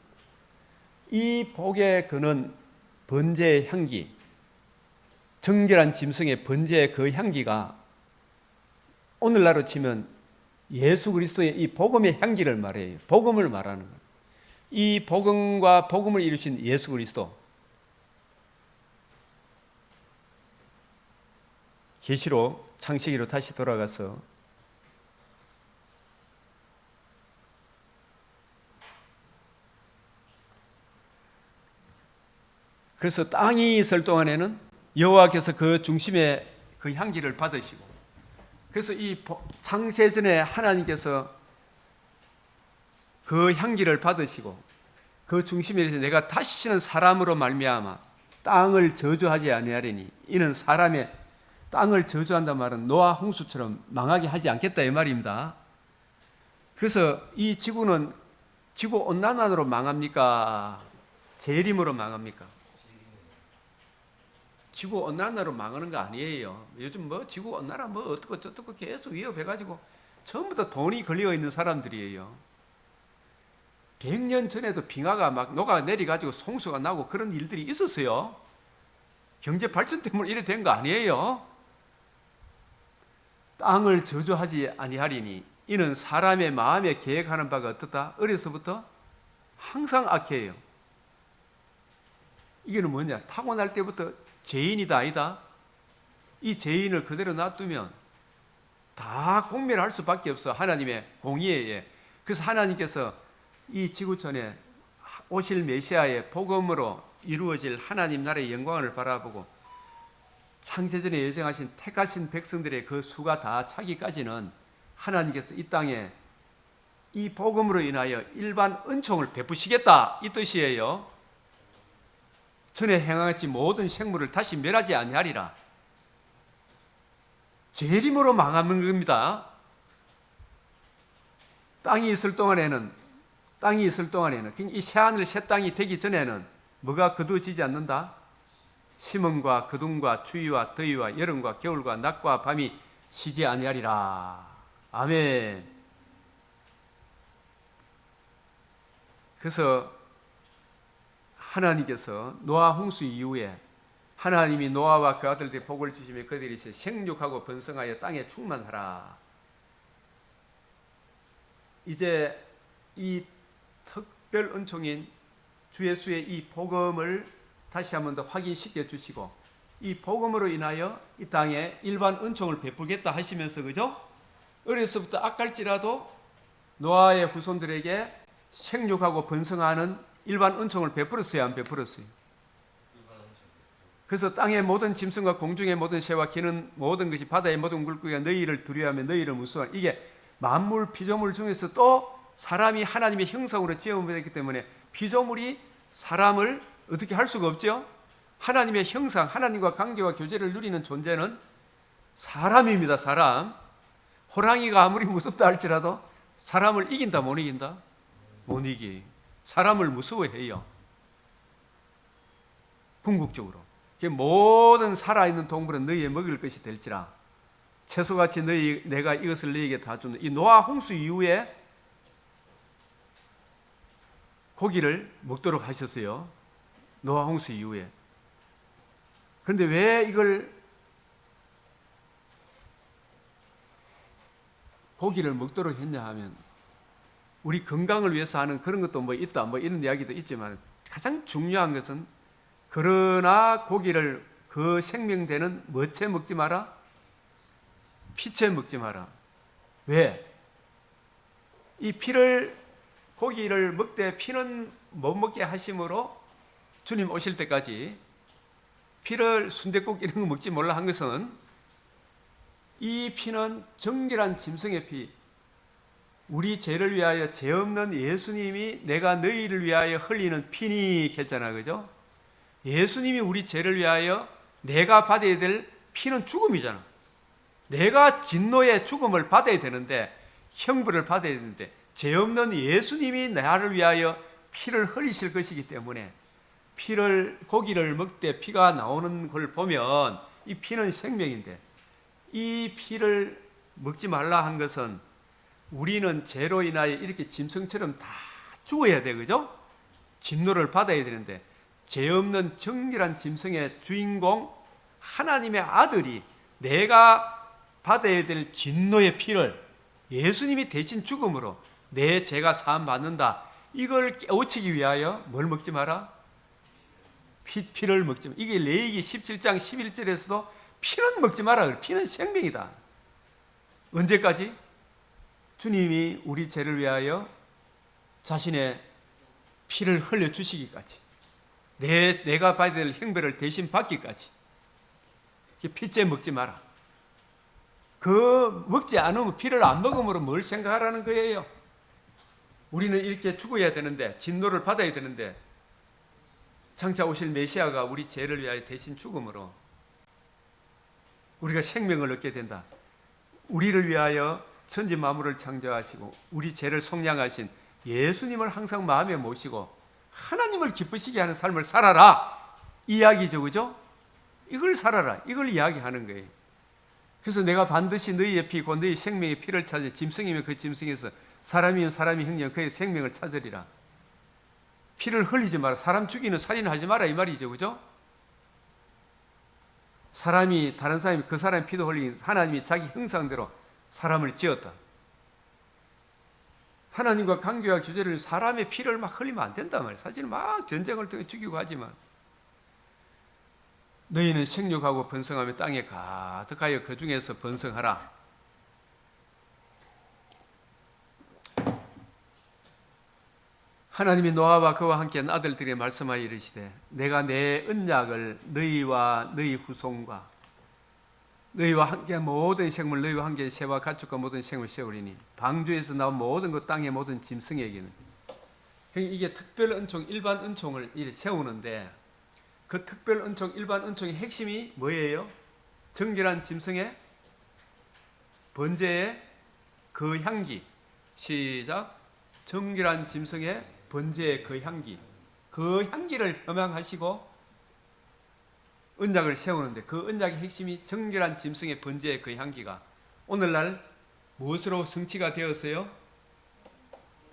이 복의 근원, 번제의 향기, 정결한 짐승의 번제의 그 향기가 오늘날로 치면 예수 그리스도의 이 복음의 향기를 말해요. 복음을 말하는 거예요. 이 복음과 복음을 이루신 예수 그리스도. 계시록 창세기로 다시 돌아가서 그래서 땅이 있을 동안에는 여호와께서 그 중심에 그 향기를 받으시고, 그래서 이 창세전에 하나님께서 그 향기를 받으시고 그 중심에 내가 다시는 사람으로 말미암아 땅을 저주하지 아니하리니 이는 사람의 땅을 저주한단 말은 노아 홍수처럼 망하게 하지 않겠다 이 말입니다. 그래서 이 지구는 지구 온난화로 망합니까? 재림으로 망합니까? 지구 온난화로 망하는 거 아니에요. 요즘 지구 온난화 어떻고 저떻고 계속 위협해가지고 전부 다 돈이 걸려 있는 사람들이에요. 100년 전에도 빙하가 막 녹아내려가지고 홍수가 나고 그런 일들이 있었어요. 경제 발전 때문에 이래 된 거 아니에요. 땅을 저주하지 아니하리니 이는 사람의 마음에 계획하는 바가 어떻다? 어려서부터 항상 악해요. 이게는 뭐냐? 타고날 때부터 죄인이다 아니다? 이 죄인을 그대로 놔두면 다 공멸할 수밖에 없어. 하나님의 공의에 의해. 그래서 하나님께서 이 지구촌에 오실 메시아의 복음으로 이루어질 하나님 나라의 영광을 바라보고 창세전에 예정하신 택하신 백성들의 그 수가 다 차기까지는 하나님께서 이 땅에 이 복음으로 인하여 일반 은총을 베푸시겠다 이 뜻이에요. 전에 행하였지 모든 생물을 다시 멸하지 아니하리라. 재림으로 망하는 겁니다. 땅이 있을 동안에는 이 새하늘 새 땅이 되기 전에는 뭐가 거두어지지 않는다? 심음과 거둠과 추위와 더위와 여름과 겨울과 낮과 밤이 쉬지 아니하리라. 아멘. 그래서 하나님께서 노아 홍수 이후에 하나님이 노아와 그 아들들에게 복을 주시며 그들이 생육하고 번성하여 땅에 충만하라. 이제 이 특별 은총인 주 예수의 이 복음을 다시 한 번 더 확인시켜 주시고 이 복음으로 인하여 이 땅에 일반 은총을 베풀겠다 하시면서 그죠? 어려서부터 악할지라도 노아의 후손들에게 생육하고 번성하는 일반 은총을 베풀었어요, 안 베풀었어요? 그래서 땅의 모든 짐승과 공중의 모든 새와 기는 모든 것이 바다의 모든 물고기가 너희를 두려워하며 너희를 무서워하라. 이게 만물 피조물 중에서 또 사람이 하나님의 형상으로 지음되었기 때문에 피조물이 사람을 어떻게 할 수가 없죠? 하나님의 형상, 하나님과 관계와 교제를 누리는 존재는 사람입니다. 사람. 호랑이가 아무리 무섭다 할지라도 사람을 이긴다 못 이긴다? 못 이기. 사람을 무서워해요. 궁극적으로. 모든 살아있는 동물은 너희의 먹을 것이 될지라. 채소같이 내가 이것을 너희에게 다 주는 이 노아 홍수 이후에 고기를 먹도록 하셨어요. 노아 홍수 이후에. 그런데 왜 이걸 고기를 먹도록 했냐 하면 우리 건강을 위해서 하는 그런 것도 뭐 있다 뭐 이런 이야기도 있지만 가장 중요한 것은 그러나 고기를 그 생명되는 뭐채 먹지 마라? 피채 먹지 마라. 왜? 이 고기를 먹되 피는 못 먹게 하심으로 주님 오실 때까지 피를 순댓국 이런 거 먹지 몰라 한 것은 이 피는 정결한 짐승의 피, 우리 죄를 위하여 죄 없는 예수님이 내가 너희를 위하여 흘리는 피니 했잖아, 그죠? 예수님이 우리 죄를 위하여 내가 받아야 될 피는 죽음이잖아. 내가 진노의 죽음을 받아야 되는데, 형벌을 받아야 되는데, 죄 없는 예수님이 나를 위하여 피를 흘리실 것이기 때문에 고기를 먹되 피가 나오는 걸 보면 이 피는 생명인데 이 피를 먹지 말라 한 것은 우리는 죄로 인하여 이렇게 짐승처럼 다 죽어야 돼, 그죠? 진노를 받아야 되는데 죄 없는 정결한 짐승의 주인공 하나님의 아들이 내가 받아야 될 진노의 피를 예수님이 대신 죽음으로 내 죄가 사함 받는다. 이걸 깨우치기 위하여 뭘 먹지 마라? 피를 먹지 마라. 이게 레위기 17장 11절에서도 피는 먹지 마라. 피는 생명이다. 언제까지? 주님이 우리 죄를 위하여 자신의 피를 흘려주시기까지, 내가 받아야 될 형벌을 대신 받기까지. 피째 먹지 마라. 먹지 않으면, 피를 안 먹음으로 뭘 생각하라는 거예요? 우리는 이렇게 죽어야 되는데, 진노를 받아야 되는데, 장차 오실 메시아가 우리 죄를 위하여 대신 죽음으로 우리가 생명을 얻게 된다. 우리를 위하여 천지 만물을 창조하시고 우리 죄를 속량하신 예수님을 항상 마음에 모시고 하나님을 기쁘시게 하는 삶을 살아라. 이야기죠, 그죠? 이걸 살아라. 이걸 이야기하는 거예요. 그래서 내가 반드시 너희의 피, 곧 너희 생명의 피를 찾아 짐승이면 그 짐승에서 사람이면 사람이 형제면 그의 생명을 찾으리라. 피를 흘리지 마라. 사람 죽이는 살인하지 마라 이 말이죠, 그죠? 사람이 다른 사람이 그 사람의 피도 흘리긴 하나님이 자기 형상대로 사람을 지었다. 하나님과 관계와 교제를 사람의 피를 막 흘리면 안 된단 말이에요. 사실 막 전쟁을 통해 죽이고 하지만 너희는 생육하고 번성하며 땅에 가득하여 그 중에서 번성하라. 하나님이 노아와 그와 함께한 아들들에게 말씀하여 이르시되 내가 내 언약을 너희와 너희 후손과 너희와 함께 모든 생물, 너희와 함께 새와 가축과 모든 생물 세우리니 방주에서 나온 모든 것 땅의 모든 짐승에게는. 이게 특별 은총, 일반 은총을 세우는데 그 특별 은총, 일반 은총의 핵심이 뭐예요? 정결한 짐승의 번제의 그 향기. 시작. 정결한 짐승의 번제의 그 향기. 그 향기를 흠양하시고 언약을 세우는데 그 언약의 핵심이 정결한 짐승의 번제의 그 향기가 오늘날 무엇으로 성취가 되었어요?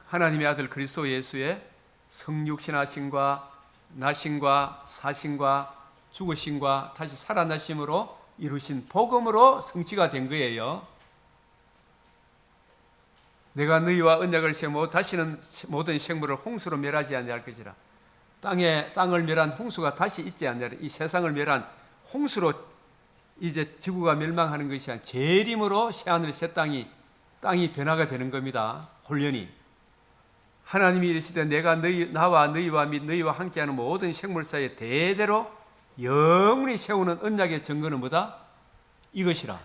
하나님의 아들 그리스도 예수의 성육신하심과 나심과 사심과 죽으심과 다시 살아나심으로 이루신 복음으로 성취가 된 거예요. 내가 너희와 언약을 세우고 다시는 모든 생물을 홍수로 멸하지 아니할 것이라. 땅을 멸한 홍수가 다시 있지 않느라. 이 세상을 멸한 홍수로 이제 지구가 멸망하는 것이 아니라 재림으로 새하늘 새 땅이 변화가 되는 겁니다. 홀연히. 하나님이 이르시되 내가 나와 너희와 및 너희와 함께하는 모든 생물 사이에 대대로 영원히 세우는 언약의 증거는 뭐다? 이것이라.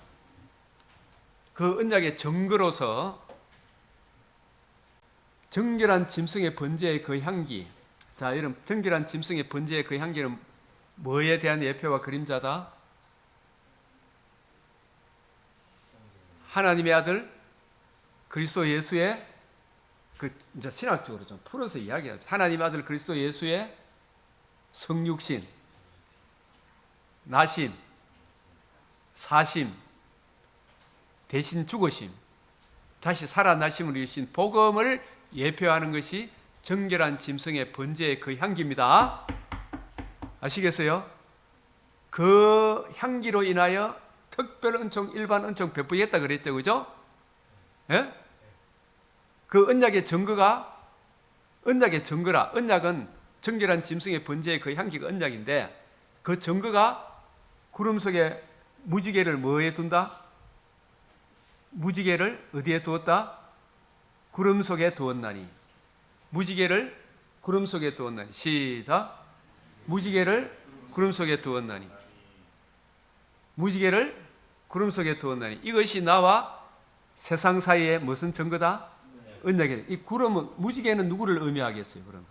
그 언약의 증거로서 정결한 짐승의 번제의 그 향기. 자, 여러분, 정결한 짐승의 번제의 그 향기는 뭐에 대한 예표와 그림자다? 하나님의 아들 그리스도 예수의 이제 신학적으로 좀 풀어서 이야기합니다. 하나님의 아들 그리스도 예수의 성육신, 나심, 사심, 대신 죽으심, 다시 살아나심을 이루신 복음을 예표하는 것이 정결한 짐승의 번제의 그 향기입니다. 아시겠어요? 그 향기로 인하여 특별 은총, 일반 은총 베푸겠다 그랬죠, 그죠? 예? 그 언약의 증거가 언약의 증거라. 언약은 정결한 짐승의 번제의 그 향기가 언약인데 그 증거가 구름 속에 무지개를 뭐에 둔다? 무지개를 어디에 두었다? 구름 속에 두었나니. 무지개를 구름 속에 두었나니. 시작. 무지개를 구름 속에 두었나니. 무지개를 구름 속에 두었나니. 이것이 나와 세상 사이에 무슨 증거다? 언약이. 이 구름은, 무지개는 누구를 의미하겠어요, 그러면?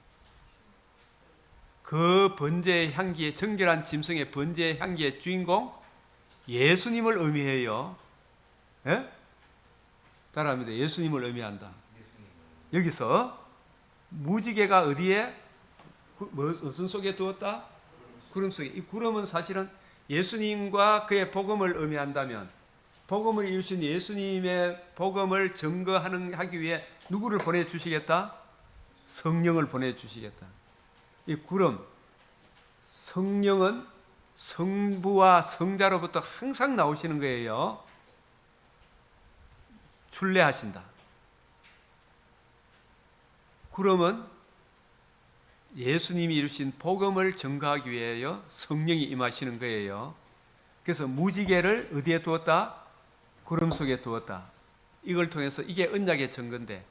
그 번제의 향기의, 정결한 짐승의 번제의 향기의 주인공 예수님을 의미해요. 예? 따라합니다. 예수님을 의미한다. 여기서 무지개가 어디에, 무슨 속에 두었다? 구름 속에. 이 구름은 사실은 예수님과 그의 복음을 의미한다면 복음을 이루신 예수님의 복음을 증거하기 위해 누구를 보내주시겠다? 성령을 보내주시겠다. 이 구름, 성령은 성부와 성자로부터 항상 나오시는 거예요. 출래하신다. 구름은 예수님이 이루신 복음을 증거하기 위하여 성령이 임하시는 거예요. 그래서 무지개를 어디에 두었다? 구름 속에 두었다. 이걸 통해서 이게 언약의 증거인데,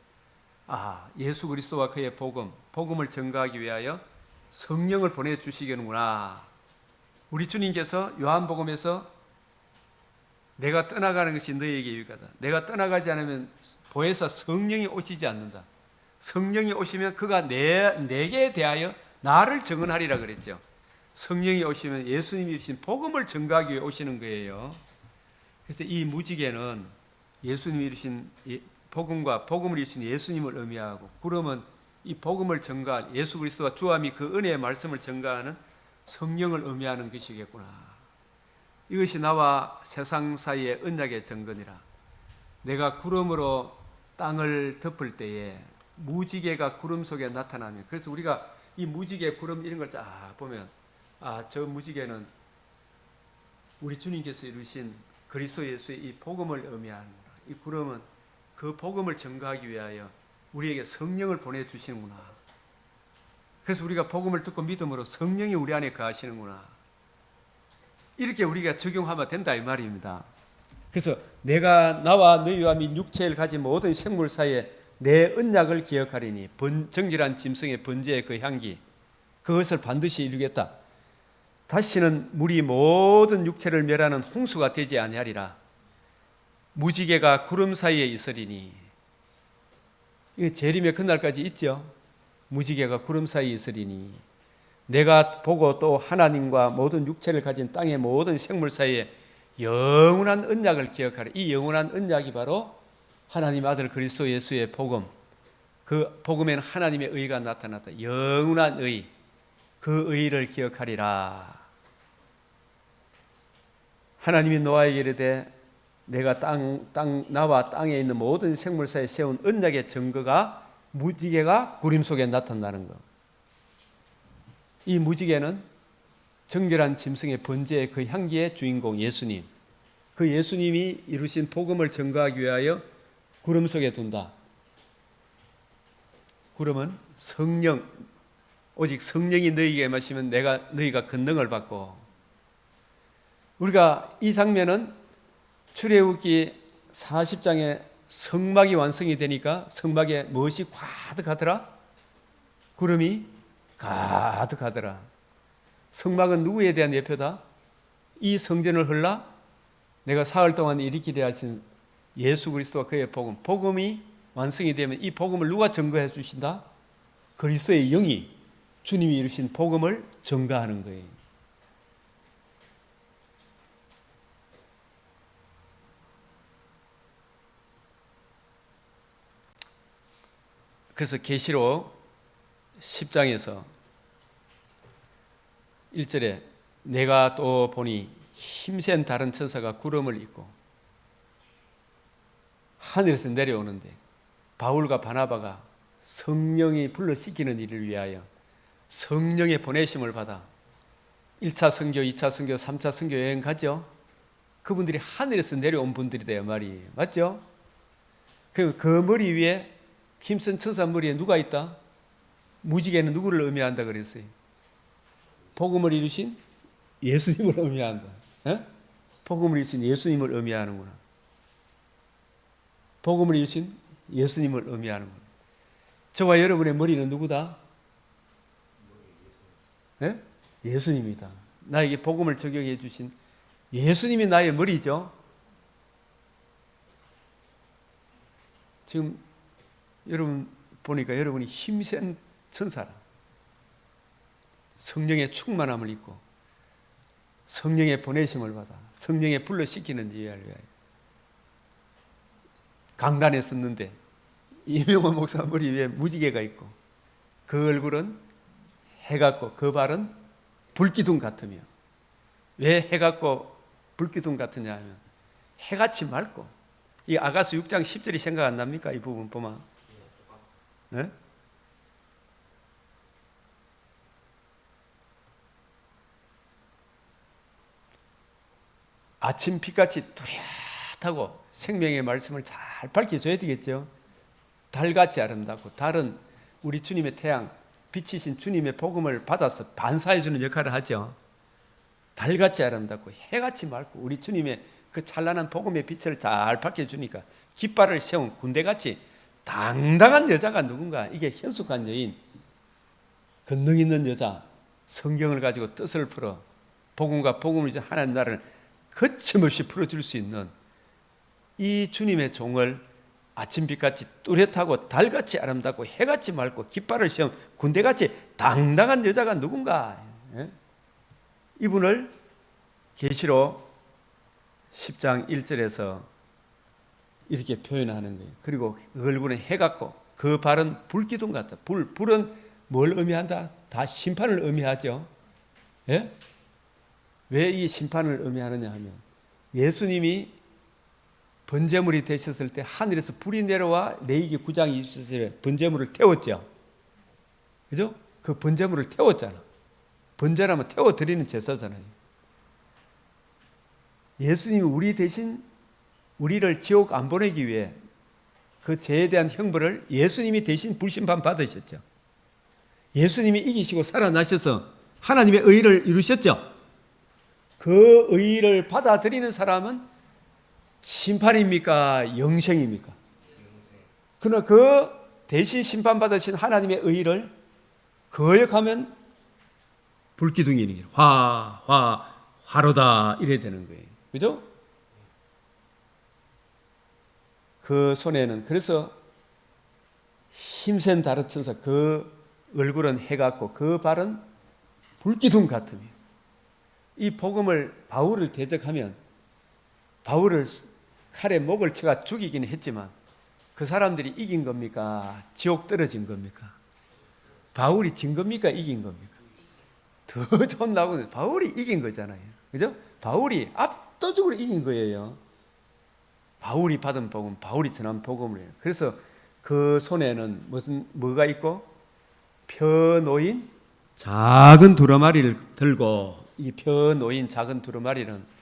예수 그리스도와 그의 복음을 증거하기 위하여 성령을 보내주시겠구나. 우리 주님께서 요한복음에서 내가 떠나가는 것이 너희에게 유익하다. 내가 떠나가지 않으면 보혜사 성령이 오시지 않는다. 성령이 오시면 그가 내게 대하여 나를 증언하리라 그랬죠. 성령이 오시면 예수님이 주신 복음을 증거하기 위해 오시는 거예요. 그래서 이 무지개는 예수님이 이루신 복음과 복음을 이루신 예수님을 의미하고, 구름은 이 복음을 증거할 예수 그리스도와 주함이 그 은혜의 말씀을 증거하는 성령을 의미하는 것이겠구나. 이것이 나와 세상 사이의 언약의 증거니라. 내가 구름으로 땅을 덮을 때에 무지개가 구름 속에 나타나면, 그래서 우리가 이 무지개, 구름 이런 걸 쫙 보면 저 무지개는 우리 주님께서 이루신 그리스도 예수의 이 복음을 의미하는구나. 이 구름은 그 복음을 증거하기 위하여 우리에게 성령을 보내주시는구나. 그래서 우리가 복음을 듣고 믿음으로 성령이 우리 안에 거하시는구나. 이렇게 우리가 적용하면 된다 이 말입니다. 그래서 내가 나와 너희와 및 육체를 가진 모든 생물 사이에 내 언약을 기억하리니 정결한 짐승의 번제의 그 향기, 그것을 반드시 이루겠다. 다시는 물이 모든 육체를 멸하는 홍수가 되지 아니하리라. 무지개가 구름 사이에 있으리니. 이게 재림의 그날까지 있죠. 무지개가 구름 사이에 있으리니 내가 보고 또 하나님과 모든 육체를 가진 땅의 모든 생물 사이에 영원한 언약을 기억하라. 이 영원한 언약이 바로 하나님 아들 그리스도 예수의 복음. 그 복음에는 하나님의 의가 나타났다. 영원한 의. 그 의를 기억하리라. 하나님이 노아에게 이르되 내가 나와 땅에 있는 모든 생물사에 세운 언약의 증거가 무지개가 구름 속에 나타나는 것. 이 무지개는 정결한 짐승의 번제의 그 향기의 주인공 예수님. 그 예수님이 이루신 복음을 증거하기 위하여 구름 속에 둔다. 구름은 성령, 오직 성령이 너희에게 임하시면 너희가 권능을 받고. 우리가 이 장면은 출애굽기 40장에 성막이 완성이 되니까 성막에 무엇이 가득하더라? 구름이 가득하더라. 성막은 누구에 대한 예표다? 이 성전을 헐라 내가 사흘 동안 일으키려 하신 예수 그리스도와 그의 복음. 복음이 완성이 되면 이 복음을 누가 증거해 주신다? 그리스도의 영이 주님이 이루신 복음을 증거하는 거예요. 그래서 계시록 10장에서 1절에 내가 또 보니 힘센 다른 천사가 구름을 입고 하늘에서 내려오는데 바울과 바나바가 성령이 불러시키는 일을 위하여 성령의 보내심을 받아 1차 선교, 2차 선교, 3차 선교 여행 가죠. 그분들이 하늘에서 내려온 분들이다 말이에요. 맞죠? 그 머리 위에 힘센 천사 머리에 누가 있다? 무지개는 누구를 의미한다 그랬어요? 복음을 이루신 예수님을 의미한다. 에? 복음을 이루신 예수님을 의미하는구나. 복음을 이루신 예수님을 의미하는구나. 저와 여러분의 머리는 누구다? 에? 예수님이다. 나에게 복음을 적용해 주신 예수님이 나의 머리죠. 지금 여러분 보니까 여러분이 힘센 천사라. 성령의 충만함을 입고 성령의 보내심을 받아 성령의 불러시키는 일을 위하여 강단에 섰는데 이명호 목사 머리 위에 무지개가 있고 그 얼굴은 해 같고 그 발은 불기둥 같으며 왜 해 같고 불기둥 같으냐 하면 해같이 맑고 이 아가서 6장 10절이 생각 안 납니까? 이 부분 보면 네? 아침 빛같이 뚜렷하고 생명의 말씀을 잘 밝혀줘야 되겠죠. 달같이 아름답고 달은 우리 주님의 태양 빛이신 주님의 복음을 받아서 반사해주는 역할을 하죠. 달같이 아름답고 해같이 맑고 우리 주님의 그 찬란한 복음의 빛을 잘 밝혀주니까 깃발을 세운 군대같이 당당한 여자가 누군가. 이게 현숙한 여인, 권능 있는 여자, 성경을 가지고 뜻을 풀어 복음과 복음을 이제 하나님 나라를 거침없이 풀어줄 수 있는 이 주님의 종을 아침빛같이 뚜렷하고 달같이 아름답고 해같이 맑고 깃발을 세운 군대같이 당당한 여자가 누군가. 이분을 계시록 10장 1절에서 이렇게 표현하는 거예요. 그리고 얼굴은 해 같고 그 발은 불기둥 같다. 불은 뭘 의미한다? 다 심판을 의미하죠. 예? 왜 이 심판을 의미하느냐 하면 예수님이 번제물이 되셨을 때 하늘에서 불이 내려와 레위기 9장 24절에 번제물을 태웠죠. 그죠? 그 번제물을 태웠잖아. 번제라면 태워드리는 제사잖아요. 예수님이 우리 대신 우리를 지옥 안 보내기 위해 그 죄에 대한 형벌을 예수님이 대신 불심판 받으셨죠. 예수님이 이기시고 살아나셔서 하나님의 의를 이루셨죠. 그 의를 받아들이는 사람은 심판입니까? 영생입니까? 그러나 그 대신 심판받으신 하나님의 의를 거역하면 불기둥이니 화로다 이래야 되는 거예요. 그죠? 그 손에는 그래서 힘센 다른 천사 그 얼굴은 해 같고 그 발은 불기둥 같으며 이 복음을 바울을 대적하면 바울을 칼에 목을 쳐가 죽이긴 했지만 그 사람들이 이긴 겁니까? 지옥 떨어진 겁니까? 바울이 진 겁니까? 이긴 겁니까? 더 좋은 나오는 바울이 이긴 거잖아요. 그죠? 바울이 압도적으로 이긴 거예요. 바울이 받은 복음, 바울이 전한 복음을 해요. 그래서 그 손에는 뭐가 있고? 펴 놓인 작은 두루마리를 들고, 이 펴 놓인 작은 두루마리는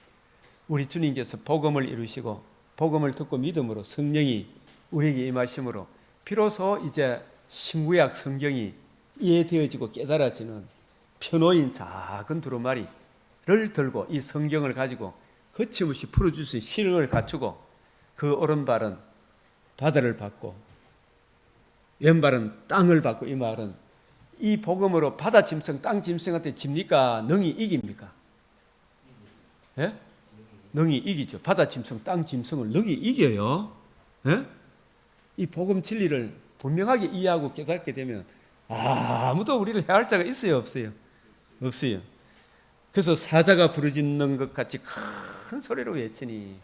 우리 주님께서 복음을 이루시고 복음을 듣고 믿음으로 성령이 우리에게 임하심으로 비로소 이제 신구약 성경이 이해되어지고 깨달아지는 펴놓인 작은 두루마리를 들고 이 성경을 가지고 거침없이 풀어줄 수 있는 실력을 갖추고 그 오른발은 바다를 받고 왼발은 땅을 받고, 이 말은 이 복음으로 바다 짐승, 땅 짐승한테 집니까? 능히 이깁니까? 예? 능히 이기죠. 바다 짐승, 땅 짐승을 능히 이겨요. 예? 이 복음 진리를 분명하게 이해하고 깨닫게 되면 아무도 우리를 해할 자가 있어요, 없어요? 없어요. 그래서 사자가 부르짖는 것 같이 큰 소리로 외치니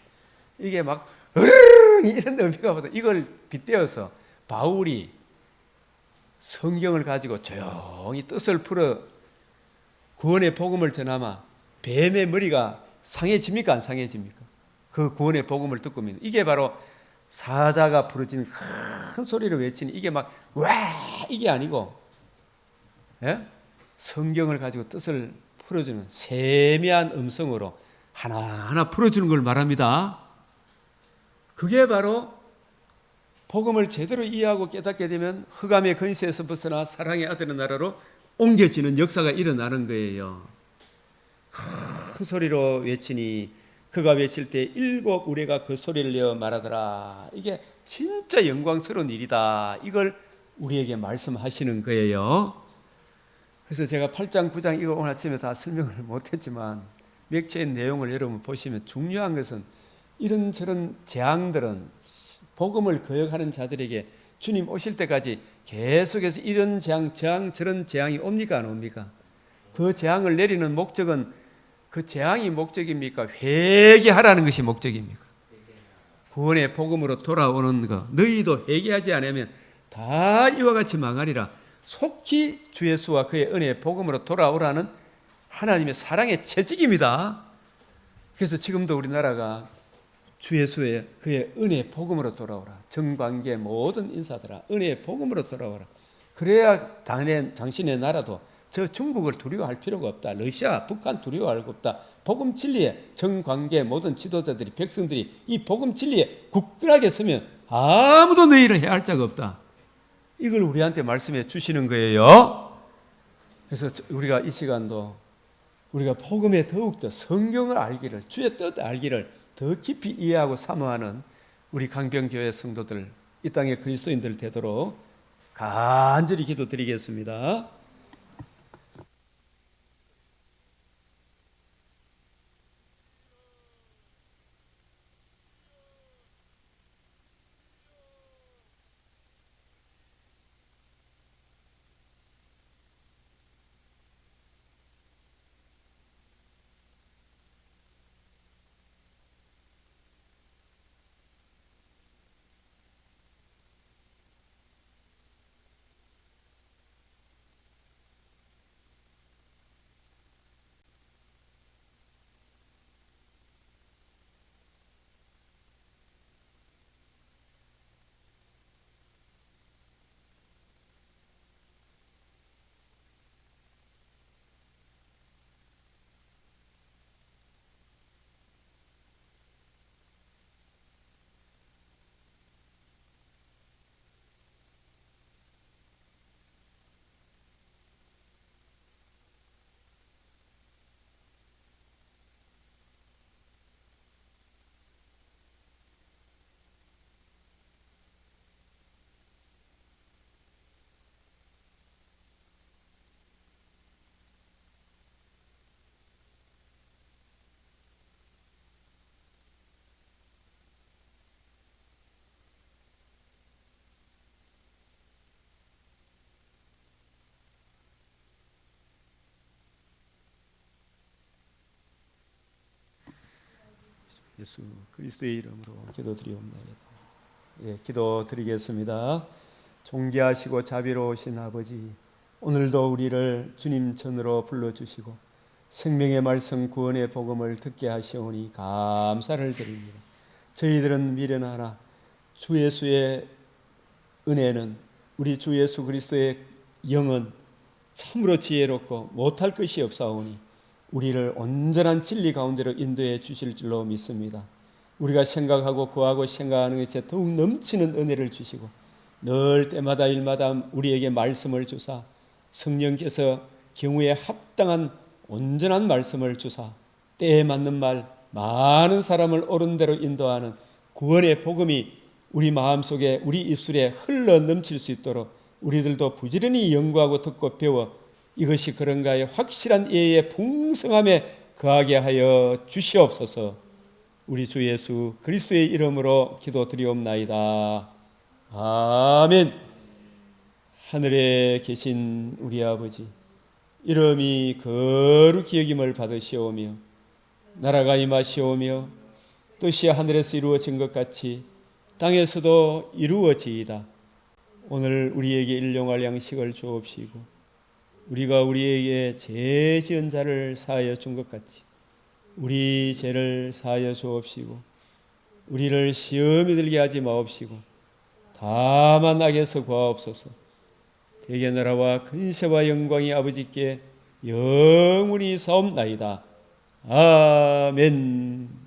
이게 막 이런 의미가 보다 이걸 빗대어서 바울이 성경을 가지고 조용히 뜻을 풀어 구원의 복음을 전하마 뱀의 머리가 상해집니까? 안 상해집니까? 그 구원의 복음을 듣고 믿는 이게 바로 사자가 부르짖는 큰 소리로 외치는 이게 막 와 이게 아니고, 예? 성경을 가지고 뜻을 풀어주는 세미한 음성으로 하나하나 풀어주는 걸 말합니다. 그게 바로 복음을 제대로 이해하고 깨닫게 되면 흑암의 근세에서 벗어나 사랑의 아들의 나라로 옮겨지는 역사가 일어나는 거예요. 큰 소리로 외치니 그가 외칠 때 일곱 우레가 그 소리를 내어 말하더라. 이게 진짜 영광스러운 일이다. 이걸 우리에게 말씀하시는 거예요. 그래서 제가 8장, 9장 이거 오늘 아침에 다 설명을 못했지만 맥주의 내용을 여러분 보시면 중요한 것은 이런저런 재앙들은 복음을 거역하는 자들에게 주님 오실 때까지 계속해서 이런 재앙, 저런 재앙이 옵니까 안 옵니까? 그 재앙을 내리는 목적은 그 재앙이 목적입니까? 회개하라는 것이 목적입니까? 구원의 복음으로 돌아오는 것. 너희도 회개하지 않으면 다 이와 같이 망하리라. 속히 주 예수와 그의 은혜의 복음으로 돌아오라는 하나님의 사랑의 채찍입니다. 그래서 지금도 우리나라가 주 예수의 그의 은혜의 복음으로 돌아오라. 정관계 모든 인사들아 은혜의 복음으로 돌아오라. 그래야 당신의 나라도 저 중국을 두려워할 필요가 없다. 러시아, 북한 두려워할 거 없다. 복음 진리에 정관계 모든 지도자들이 백성들이 이 복음 진리에 굳건하게 서면 아무도 너희를 해할 자가 없다. 이걸 우리한테 말씀해 주시는 거예요. 그래서 우리가 이 시간도 우리가 복음에 더욱더 성경을 알기를, 주의 뜻 알기를 더 깊이 이해하고 사모하는 우리 강병교회 성도들, 이 땅의 그리스도인들 되도록 간절히 기도드리겠습니다. 예수 그리스도의 이름으로 기도드리옵나이다. 예, 기도드리겠습니다. 존귀하시고 자비로우신 아버지, 오늘도 우리를 주님 전으로 불러주시고 생명의 말씀 구원의 복음을 듣게 하시오니 감사를 드립니다. 저희들은 미련하나 주 예수의 은혜는, 우리 주 예수 그리스도의 영은 참으로 지혜롭고 못할 것이 없사오니 우리를 온전한 진리 가운데로 인도해 주실 줄로 믿습니다. 우리가 생각하고 구하고 생각하는 것에 더욱 넘치는 은혜를 주시고 늘 때마다 일마다 우리에게 말씀을 주사 성령께서 경우에 합당한 온전한 말씀을 주사 때에 맞는 말, 많은 사람을 옳은 대로 인도하는 구원의 복음이 우리 마음속에, 우리 입술에 흘러 넘칠 수 있도록 우리들도 부지런히 연구하고 듣고 배워 이것이 그런가의 확실한 이해의 풍성함에 거하게 하여 주시옵소서. 우리 주 예수 그리스도의 이름으로 기도드리옵나이다. 아멘. 하늘에 계신 우리 아버지, 이름이 거룩히 여김을 받으시오며 나라가 임하시오며 뜻이 하늘에서 이루어진 것 같이 땅에서도 이루어지이다. 오늘 우리에게 일용할 양식을 주옵시고 우리가 우리에게 죄 지은 자를 사하여 준 것 같이 우리 죄를 사하여 주옵시고 우리를 시험에 들게 하지 마옵시고 다만 악에서 구하옵소서. 대개 나라와 근세와 영광이 아버지께 영원히 사옵나이다. 아멘.